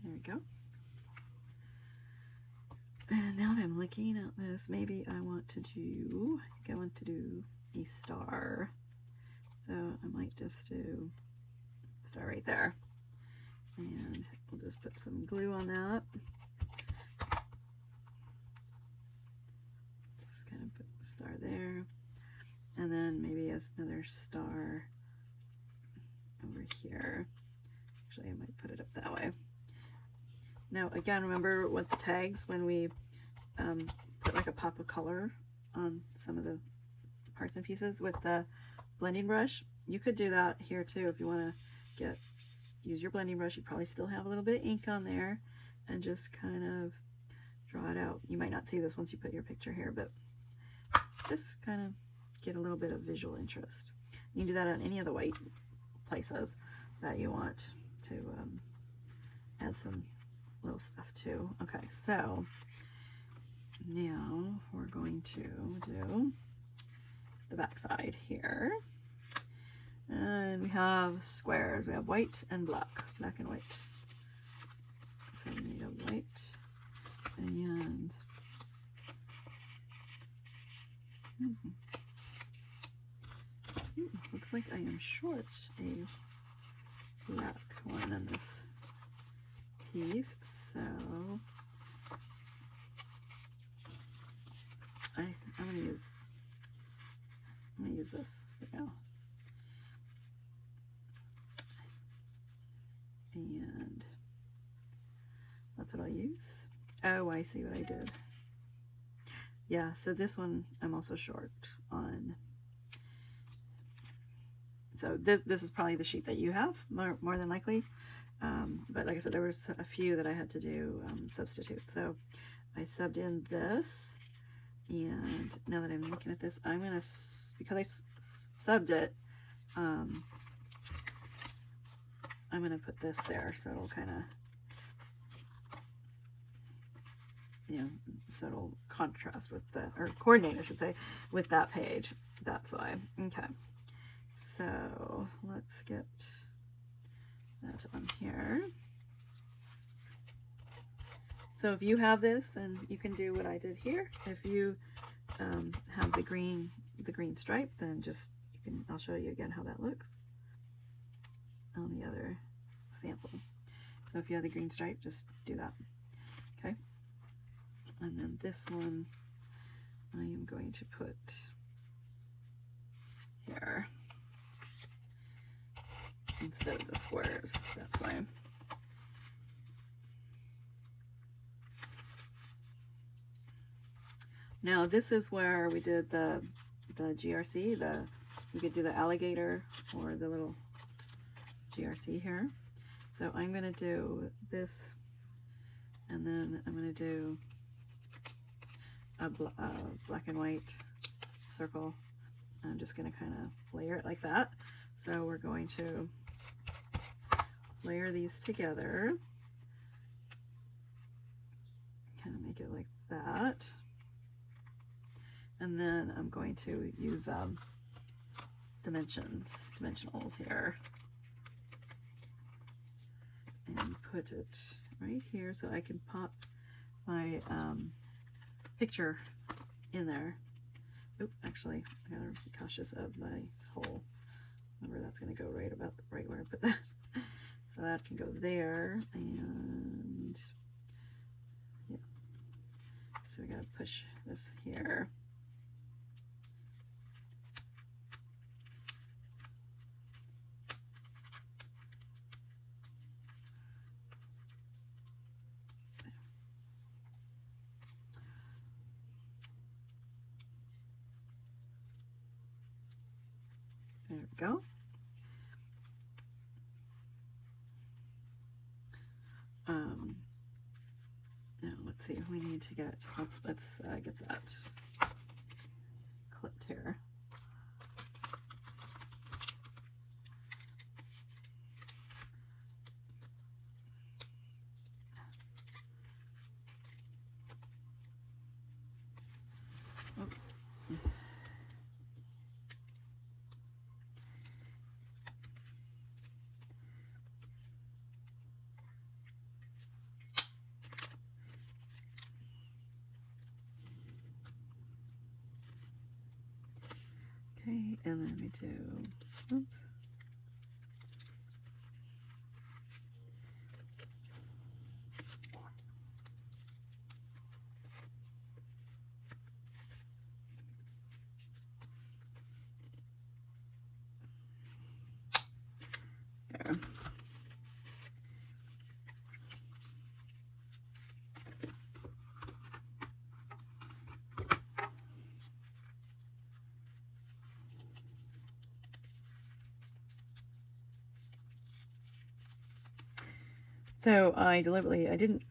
There we go. And now that I'm looking at this, maybe I want to do, I think I want to do a star. So I might just do a star right there. And we'll just put some glue on that. Just kind of put a star there. And then maybe another star over here. Actually, I might put it up that way. Now, again, remember with the tags, when we put like a pop of color on some of the parts and pieces with the blending brush, you could do that here too. If you want to use your blending brush, you probably still have a little bit of ink on there, and just kind of draw it out. You might not see this once you put your picture here, but just kind of get a little bit of visual interest. You can do that on any of the white places that you want to add some little stuff too. Okay, so now we're going to do the back side here, and we have squares. We have white and black and white. So we need a white and looks like I am short a black one on this piece, so I'm gonna use this for now. And that's what I'll use. Oh, I see what I did. Yeah, so this one I'm also short on. So this is probably the sheet that you have, more than likely. But like I said, there was a few that I had to do substitute. So I subbed in this, and now that I'm looking at this, I'm gonna, because I subbed it, I'm gonna put this there, so it'll kind of, you know, so it'll contrast with the, or coordinate, I should say, with that page. That's why. Okay. So let's get that on here. So if you have this, then you can do what I did here. If you have the green stripe, then just, I'll show you again how that looks on the other sample. So if you have the green stripe, just do that. Okay. And then this one I am going to put here instead of the squares. That's why. Now this is where we did the GRC. You could do the alligator or the little GRC here. So I'm going to do this, and then I'm going to do a black and white circle. I'm just going to kind of layer it like that. So we're going to layer these together, kind of make it like that. And then I'm going to use dimensionals here, and put it right here so I can pop my picture in there. Oop, actually, I gotta be cautious of my hole. Remember, that's going to go right about right where I put that. So that can go there, and yeah. So we got to push this here. There we go. Now let's see. We need to get. Let's get that clipped here. Oops. Okay, and then we do, oops. There. So I didn't,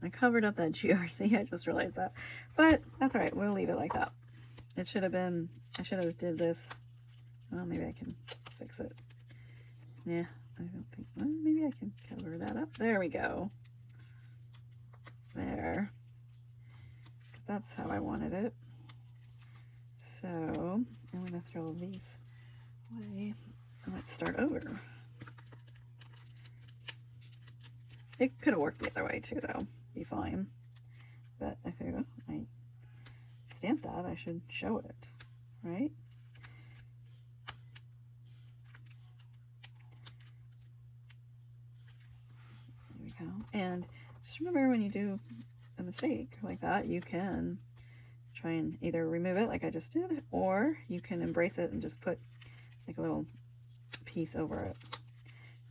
I covered up that GRC, I just realized that, but that's all right, we'll leave it like that. It should have been, I should have did this, well, maybe I can fix it. Yeah, I don't think, well, maybe I can cover that up. There we go. There. Because that's how I wanted it. So I'm going to throw these away and let's start over. It could have worked the other way too, though. Be fine. But I figured I stamped that, I should show it, right? There we go. And just remember, when you do a mistake like that, you can try and either remove it like I just did, or you can embrace it and just put like a little piece over it.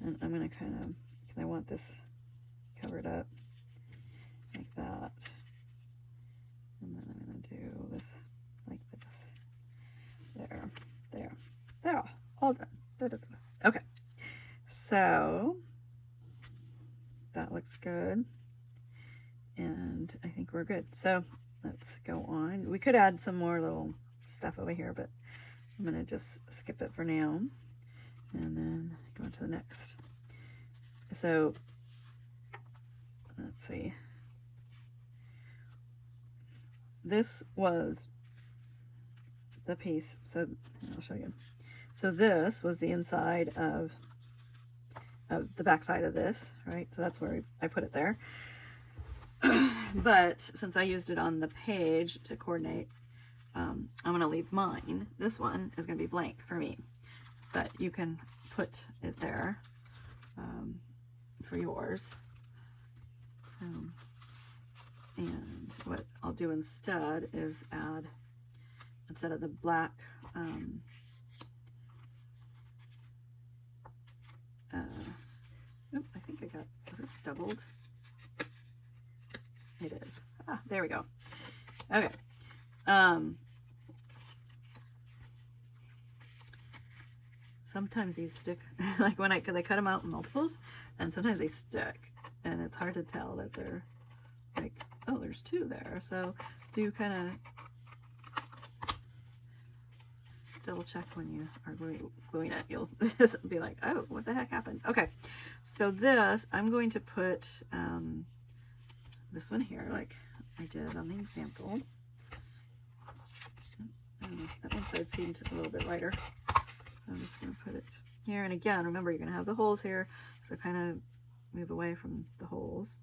And I'm going to kind of, because I want this covered up like that, and then I'm going to do this like this. There, all done. Okay, so that looks good, and I think we're good. So let's go on. We could add some more little stuff over here, but I'm going to just skip it for now and then go on to the next. So let's see. This was the piece. So I'll show you. So this was the inside of the back side of this, right? So that's where I put it there. But since I used it on the page to coordinate, I'm going to leave mine. This one is going to be blank for me, but you can put it there for yours. And what I'll do instead is add, instead of the black, I think I got, is this doubled? It is. Ah, there we go. Okay. Sometimes these stick, like when because I cut them out in multiples, and sometimes they stick, and it's hard to tell that they're like, oh, there's two there. So do kind of double check when you are gluing it. You'll just be like, oh, what the heck happened? Okay, so this, I'm going to put this one here, like I did on the example. That one side seemed a little bit lighter. I'm just going to put it here. And again, remember, you're going to have the holes here, so kind of move away from the holes.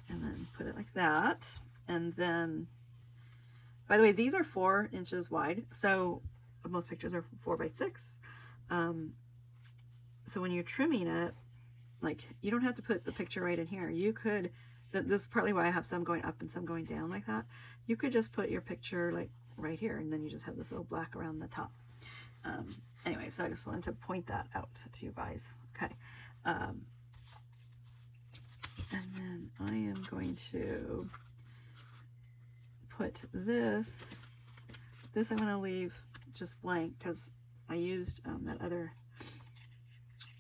And then put it like that. And then, by the way, these are 4 inches wide. So most pictures are 4 by 6. So when you're trimming it, like, you don't have to put the picture right in here. You could, this is partly why I have some going up and some going down like that. You could just put your picture like right here, and then you just have this little black around the top. Anyway, so I just wanted to point that out to you guys. Okay. And then I am going to put this I'm going to leave just blank because I used that other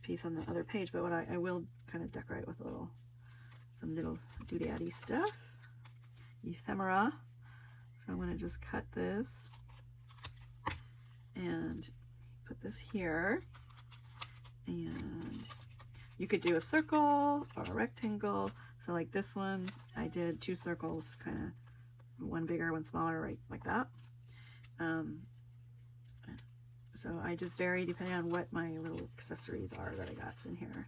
piece on the other page, but what I will kind of decorate with some little doodaddy stuff, ephemera. So I'm going to just cut this and put this here, and you could do a circle or a rectangle. So like this one, I did 2 circles, kind of one bigger, one smaller, right like that. So I just vary depending on what my little accessories are that I got in here,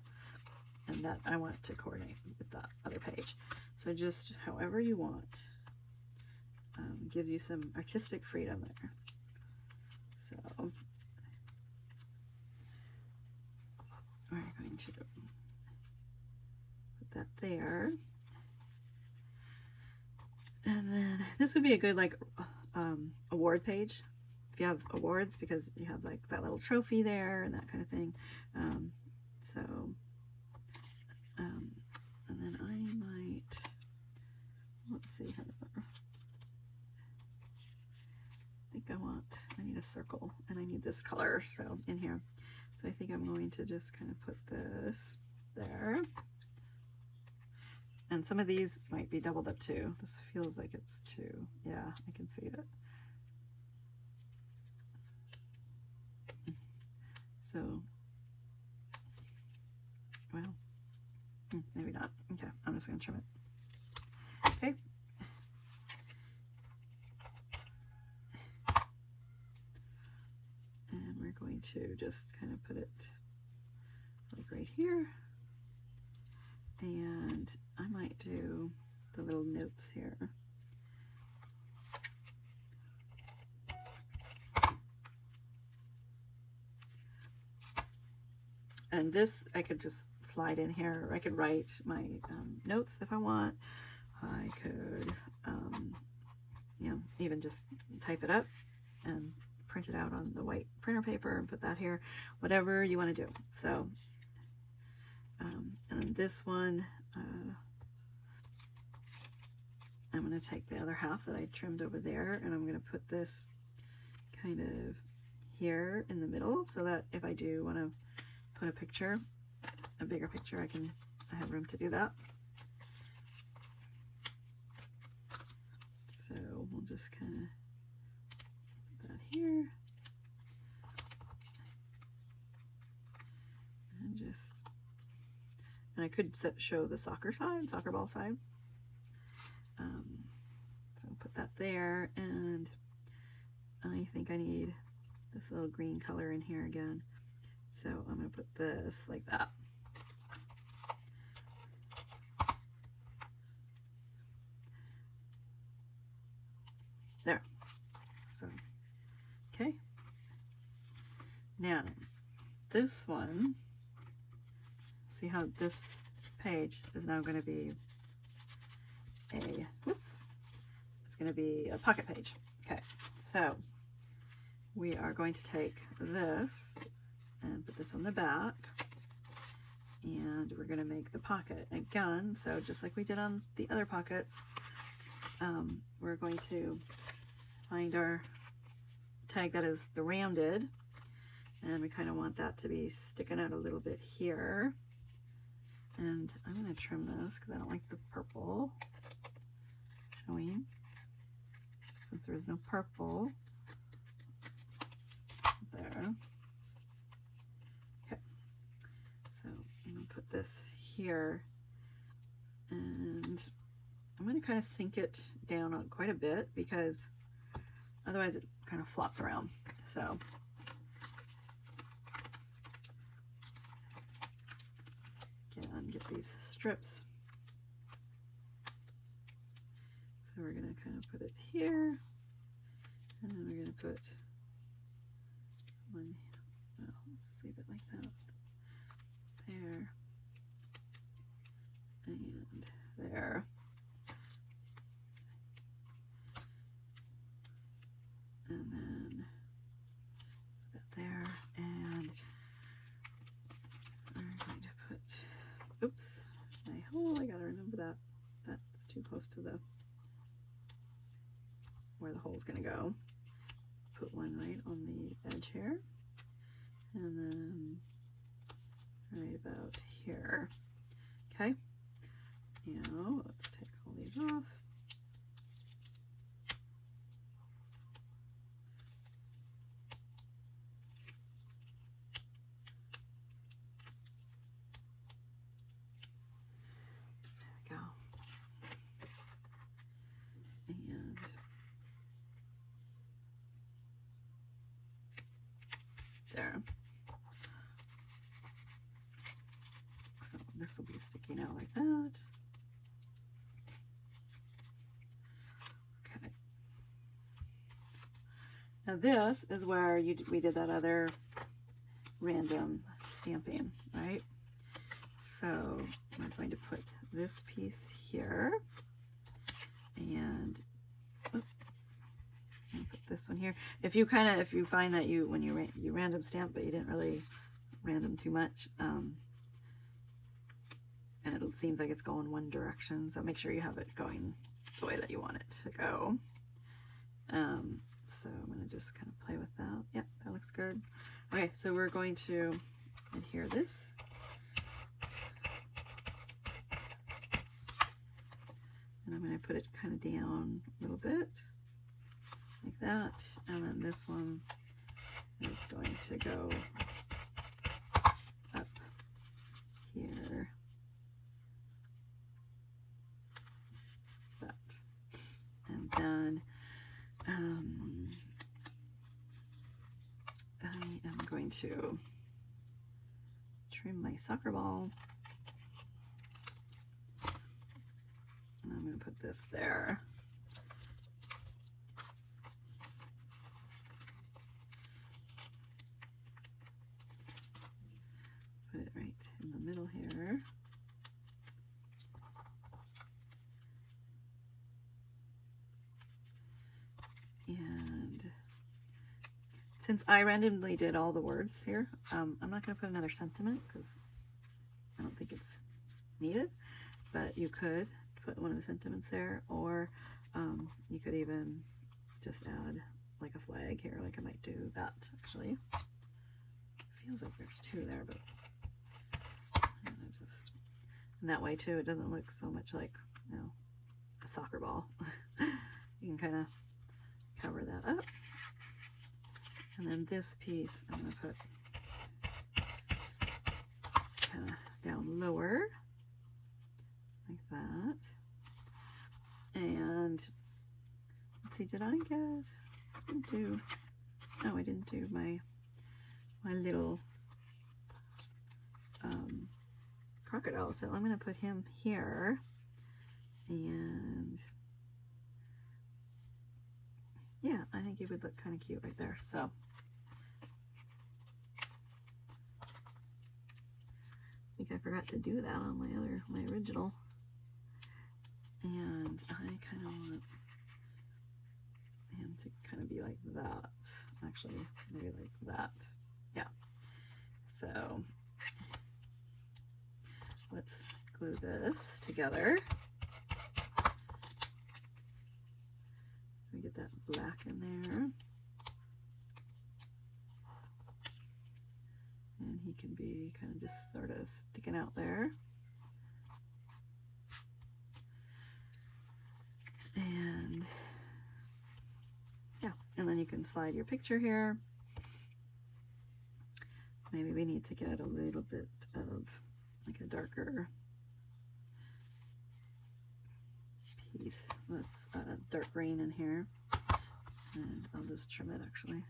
and that I want to coordinate with that other page. So just however you want, gives you some artistic freedom there. So we're going to put that there. And then this would be a good like award page if you have awards, because you have like that little trophy there and that kind of thing. And then I might, let's see here. I need a circle, and I need this color, so in here. So I think I'm going to just kind of put this there. And some of these might be doubled up too. This feels like it's 2. Yeah, I can see it. So, well, maybe not. Okay, I'm just going to trim it. Okay. And we're going to just kind of put it like right here. And I might do the little notes here. And this I could just slide in here. I could write my notes if I want. I could, you know, even just type it up and print it out on the white printer paper and put that here. Whatever you want to do. So, and this one, I'm going to take the other half that I trimmed over there, and I'm going to put this kind of here in the middle, so that if I do want to put a picture, a bigger picture, I have room to do that. So we'll just kind of put that here, and I could show the soccer ball side. So put that there, and I think I need this little green color in here again. So I'm going to put this like that. There. So, okay. Now, this one, see how this page is now going to be it's going to be a pocket page. Okay, so we are going to take this and put this on the back, and we're going to make the pocket again. So just like we did on the other pockets, we're going to find our tag that is the rounded, and we kind of want that to be sticking out a little bit here. And I'm going to trim this because I don't like the purple showing, since there is no purple there. Okay, so I'm going to put this here, and I'm going to kind of sink it down on quite a bit, because otherwise it kind of flops around. So again, get these strips. So we're going to kind of put it here, and then we're going to put one, well, leave it like that. There. And there. And then put that there. And we're going to put, oops, my hole, I gotta remember that. That's too close to the, where the hole's gonna go. Put one right on the edge here. And then right about here. Okay. Now let's take all these off. There we go. And there. So this will be sticking out like that. Okay. Now this is where we did that other random stamping, right? So we're going to put this piece here, and put this one here. If you find that when you random stamp, but you didn't really random too much, and it seems like it's going one direction, so make sure you have it going the way that you want it to go. So I'm going to just kind of play with that. Yep, that looks good. Okay, so we're going to adhere this. And I'm going to put it kind of down a little bit, like that. And then this one is going to go up here. That. And then I am going to trim my soccer ball. And I'm going to put this there. Put it right in the middle here. And since I randomly did all the words here, I'm not going to put another sentiment because I don't think it's needed, but you could put one of the sentiments there, or you could even just add like a flag here, like I might do that actually. Feels like there's two there, but and that way too, it doesn't look so much like, you know, a soccer ball. You can kind of cover that up. And then this piece I'm going to put kind of down lower, like that. And let's see, did I get, no, I didn't do my little crocodile. So I'm going to put him here, and yeah, I think he would look kind of cute right there. So I think I forgot to do that on my original, and I kind of want him to kind of be like that. Actually, maybe like that. Yeah. So let's glue this together. We get that black in there. And he can be kind of just sort of sticking out there. And yeah, and then you can slide your picture here. Maybe we need to get a little bit of like a darker piece with dark green in here, and I'll just trim it actually.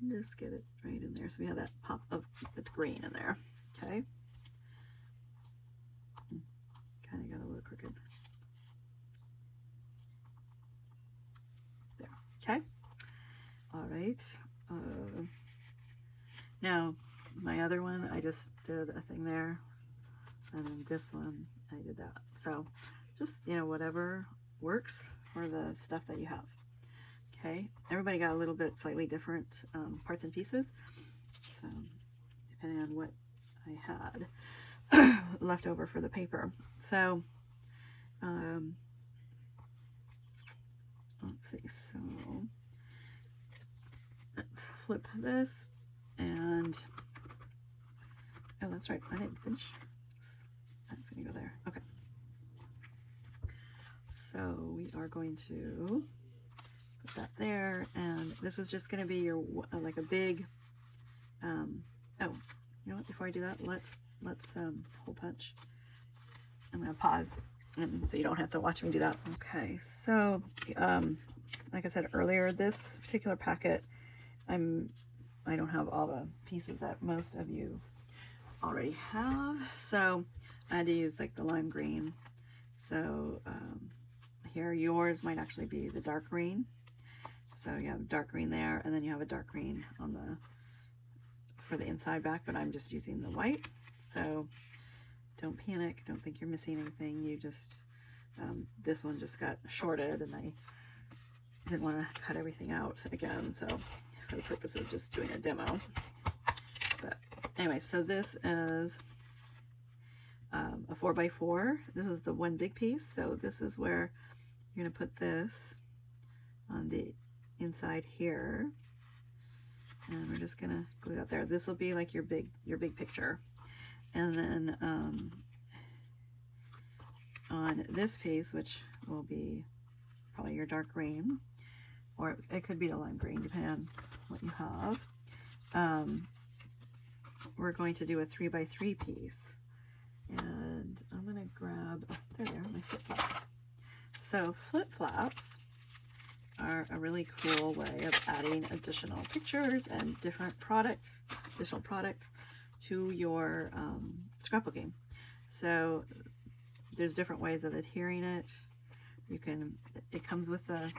Just get it right in there so we have that pop of the green in there. Okay, kind of got a little crooked there. I just did a thing there, and then this one I did that. So just, you know, whatever works for the stuff that you have. Okay, everybody got a little bit slightly different parts and pieces, so depending on what I had left over for the paper. So let's see, so let's flip this, and oh, that's right, I didn't finish. That's gonna go there. Okay, so we are going to put that there, and this is just going to be your like a big oh, you know what, before I do that, let's hole punch. I'm going to pause so you don't have to watch me do that. Okay, so like I said earlier, this particular packet, I don't have all the pieces that most of you already have, so I had to use like the lime green. So here, yours might actually be the dark green. So you have dark green there, and then you have a dark green on the for the inside back, but I'm just using the white. So don't panic, don't think you're missing anything. You just this one just got shorted, and I didn't want to cut everything out again, so for the purpose of just doing a demo. But anyway, so this is a 4x4. This is the one big piece, so this is where you're going to put this on the inside here, and we're just going to glue that there. This will be like your big picture. And then on this piece, which will be probably your dark green, or it could be the lime green, depending on what you have, we're going to do a 3x3 piece. And I'm going to grab, oh, there they are, my flip-flops. So flip-flops are a really cool way of adding additional pictures and additional product to your scrapbooking. So there's different ways of adhering it. It comes with a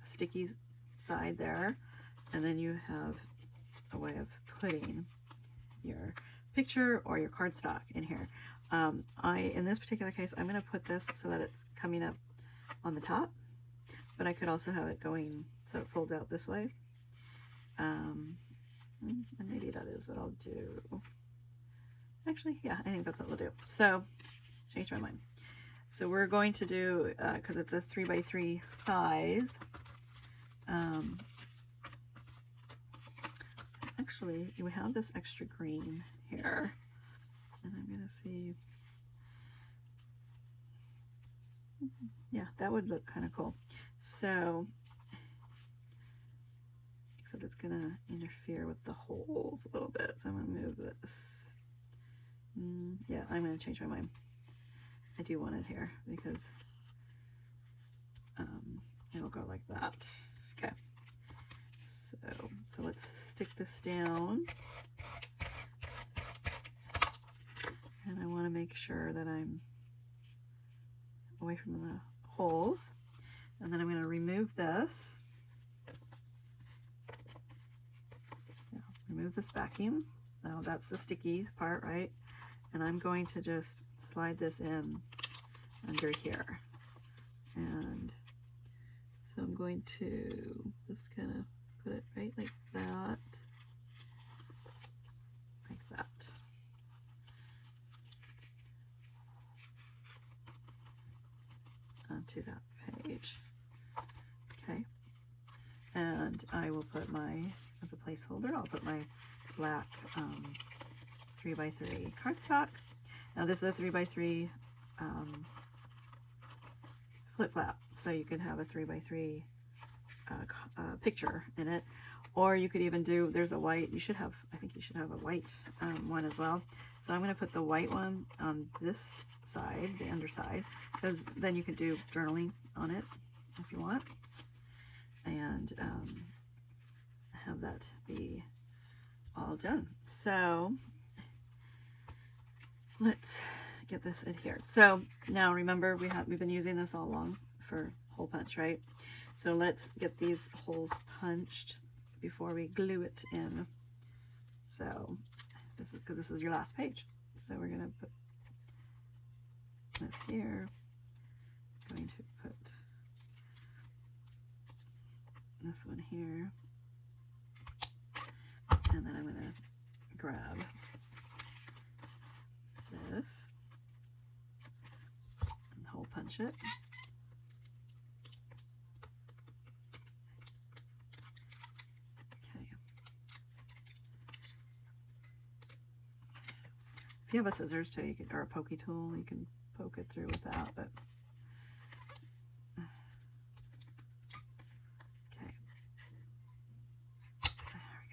sticky side there, and then you have a way of putting your picture or your cardstock in here. In this particular case, I'm going to put this so that it's coming up on the top, but I could also have it going so it folds out this way. And maybe that is what I'll do. Actually, yeah, I think that's what we'll do. So, changed my mind. So we're going to do, because it's a 3x3 size, actually, we have this extra green here, and I'm going to see, yeah, that would look kind of cool. So, except it's going to interfere with the holes a little bit, so I'm going to move this. Yeah, I'm going to change my mind. I do want it here because it'll go like that. Okay, so let's stick this down, and I want to make sure that I'm away from the holes, and then I'm going to remove this. Remove this backing. Now that's the sticky part, right? And I'm going to just slide this in under here. And so I'm going to just kind of put it right like that. Like that. Onto that page. Okay. And I will put as a placeholder, I'll put my black 3x3 cardstock. Now this is a 3x3 flip flap, so you could have a 3x3 picture in it, or you could even do, there's a white, I think you should have a white one as well. So I'm going to put the white one on this side, the underside, because then you could do journaling on it if you want, and have that be all done. So let's get this adhered. So now remember, we've been using this all along for hole punch, right? So let's get these holes punched before we glue it in. So This is because this is your last page. So we're going to put this here. Going to put this one here. And then I'm going to grab this and hole punch it. Okay. If you have a scissors too, you can, or a pokey tool, you can poke it through with that, but okay. There we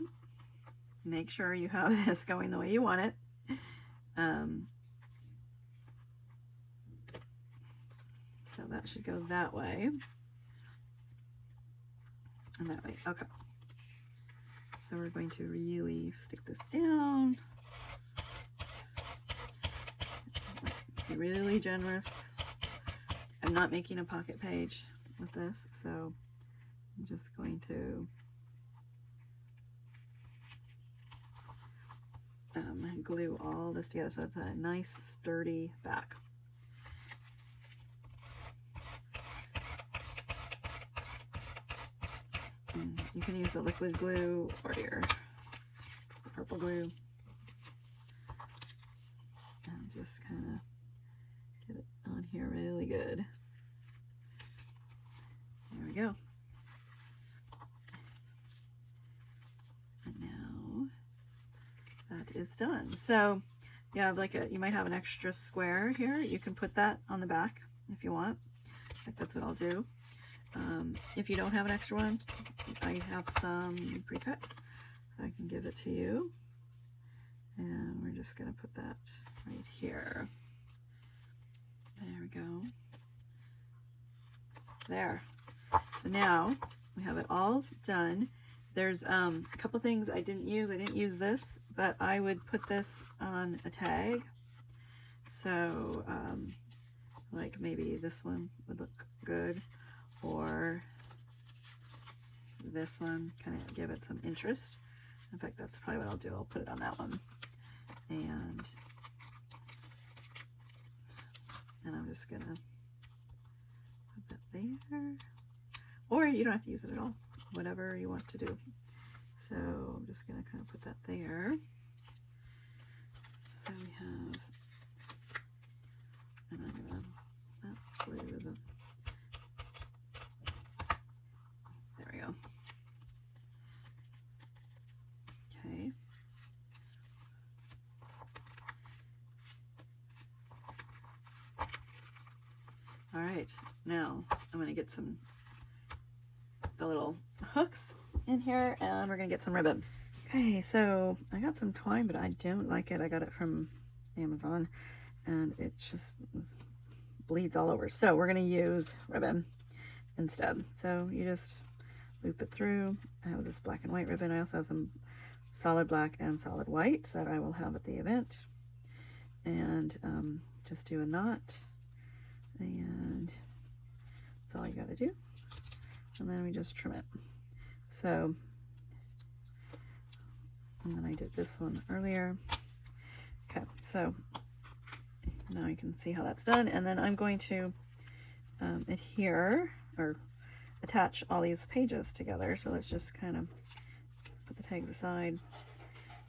go. Make sure you have this going the way you want it. So that should go that way and that way. Okay. So we're going to really stick this down. Be really generous. I'm not making a pocket page with this, so I'm just going to glue all this together so it's a nice sturdy back. And you can use the liquid glue or your purple glue and just kind of get it on here really good. There we go. And now that is done. So you have like you might have an extra square here. You can put that on the back if you want. Like that's what I'll do. If you don't have an extra one, I have some pre-cut, so I can give it to you. And we're just going to put that right here. There we go. There. So now we have it all done. There's a couple things I didn't use. I didn't use this, but I would put this on a tag. So like maybe this one would look good, or this one, kind of give it some interest. In fact, that's probably what I'll do. I'll put it on that one. And I'm just gonna put that there. Or you don't have to use it at all, whatever you want to do. So I'm just gonna kind of put that there. So we have, and I'm gonna, that glue isn't, there we go. Okay. All right, now I'm gonna get the little hooks in here, and we're gonna get some ribbon. Okay, so I got some twine, but I don't like it. I got it from Amazon, and it just bleeds all over. So we're gonna use ribbon instead. So you just loop it through. I have this black and white ribbon. I also have some solid black and solid white that I will have at the event. And just do a knot, and that's all you gotta do. And then we just trim it. So, and then I did this one earlier. Okay, so now you can see how that's done. And then I'm going to adhere or attach all these pages together. So let's just kind of put the tags aside.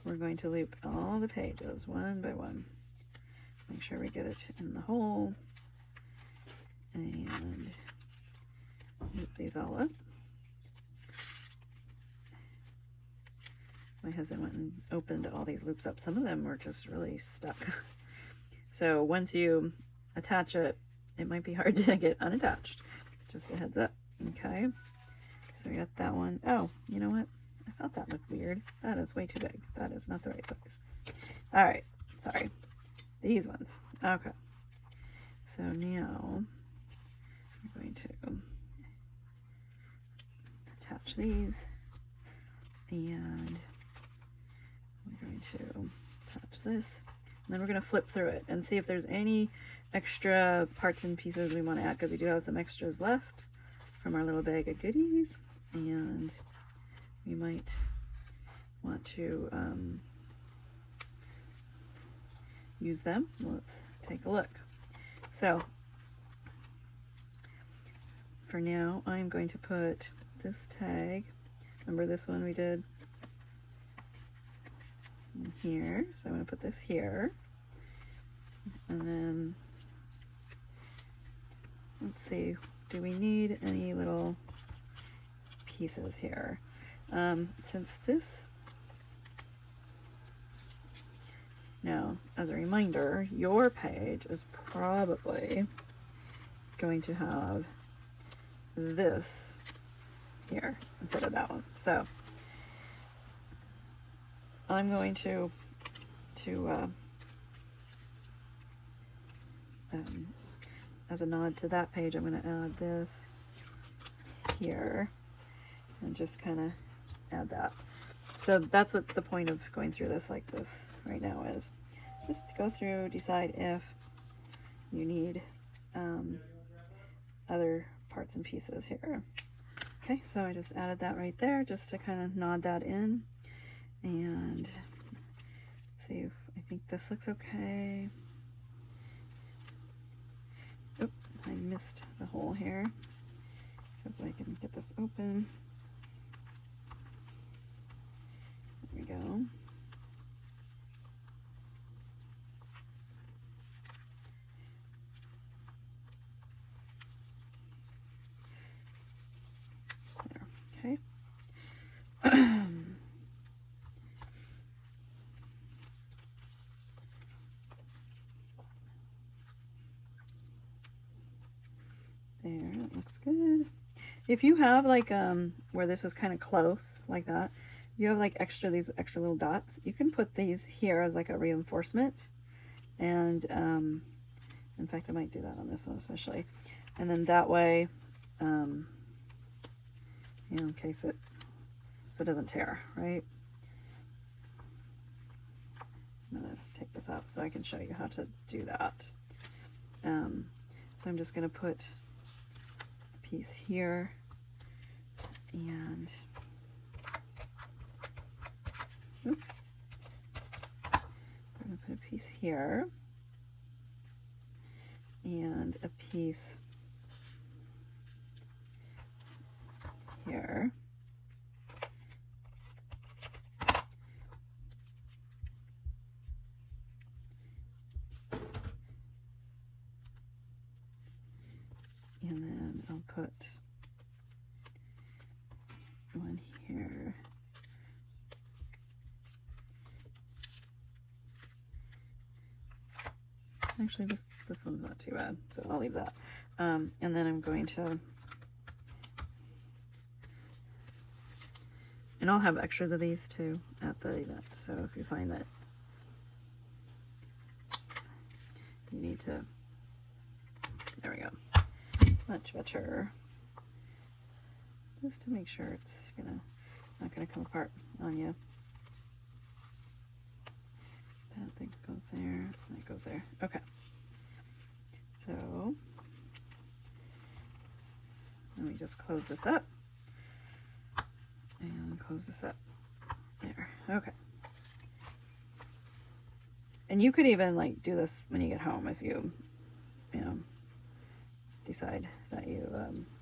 We're going to loop all the pages one by one. Make sure we get it in the hole. And loop these all up. My husband went and opened all these loops up. Some of them were just really stuck. So once you attach it, it might be hard to get unattached. Just a heads up. Okay. So we got that one. Oh, you know what? I thought that looked weird. That is way too big. That is not the right size. All right. Sorry. These ones. Okay. So now I'm going to attach these, and we're going to attach this, and then we're going to flip through it and see if there's any extra parts and pieces we want to add, because we do have some extras left from our little bag of goodies. And you might want to use them. Let's take a look. So for now, I'm going to put this tag, remember this one we did in here, so I'm going to put this here, and then let's see, do we need any little pieces here? Since this, now as a reminder, your page is probably going to have this here instead of that one. So I'm going to as a nod to that page, I'm going to add this here and just kind of add that. So that's what the point of going through this like this right now is. Just to go through, decide if you need other parts and pieces here. Okay, so I just added that right there just to kind of nod that in. And let's see if I think this looks okay. Oop, I missed the hole here. Hopefully I can get this open. There we go. Okay. There, that looks good. If you have like where this is kind of close like that, you have like these extra little dots, you can put these here as like a reinforcement. And in fact, I might do that on this one especially. And then that way, you know, in case it, so it doesn't tear, right? I'm gonna take this out so I can show you how to do that. So I'm just gonna put a piece here and oops, I'm gonna put a piece here and a piece here. And then I'll put one here. Actually, this one's not too bad, so I'll leave that. And then I'm going to, and I'll have extras of these too at the event. So if you find that you need to, there we go. Much better. Just to make sure it's not gonna come apart on you. That thing goes there, that goes there. Okay. So let me just close this up and close this up. There. Okay. And you could even like do this when you get home if you know, decide that you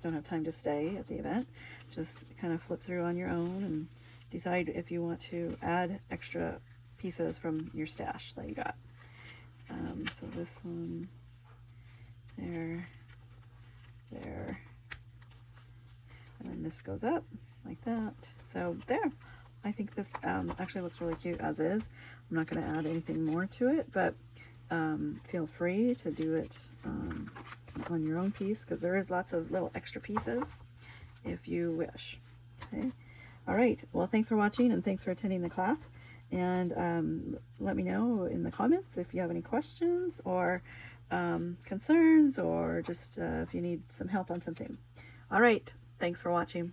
don't have time to stay at the event. Just kind of flip through on your own and decide if you want to add extra pieces from your stash that you got. So this one, there, there, and then this goes up like that. So there. I think this actually looks really cute as is. I'm not going to add anything more to it, but feel free to do it on your own piece, because there is lots of little extra pieces if you wish. Okay. All right. Well, thanks for watching and thanks for attending the class. And let me know in the comments if you have any questions or concerns, or just if you need some help on something. All right. Thanks for watching.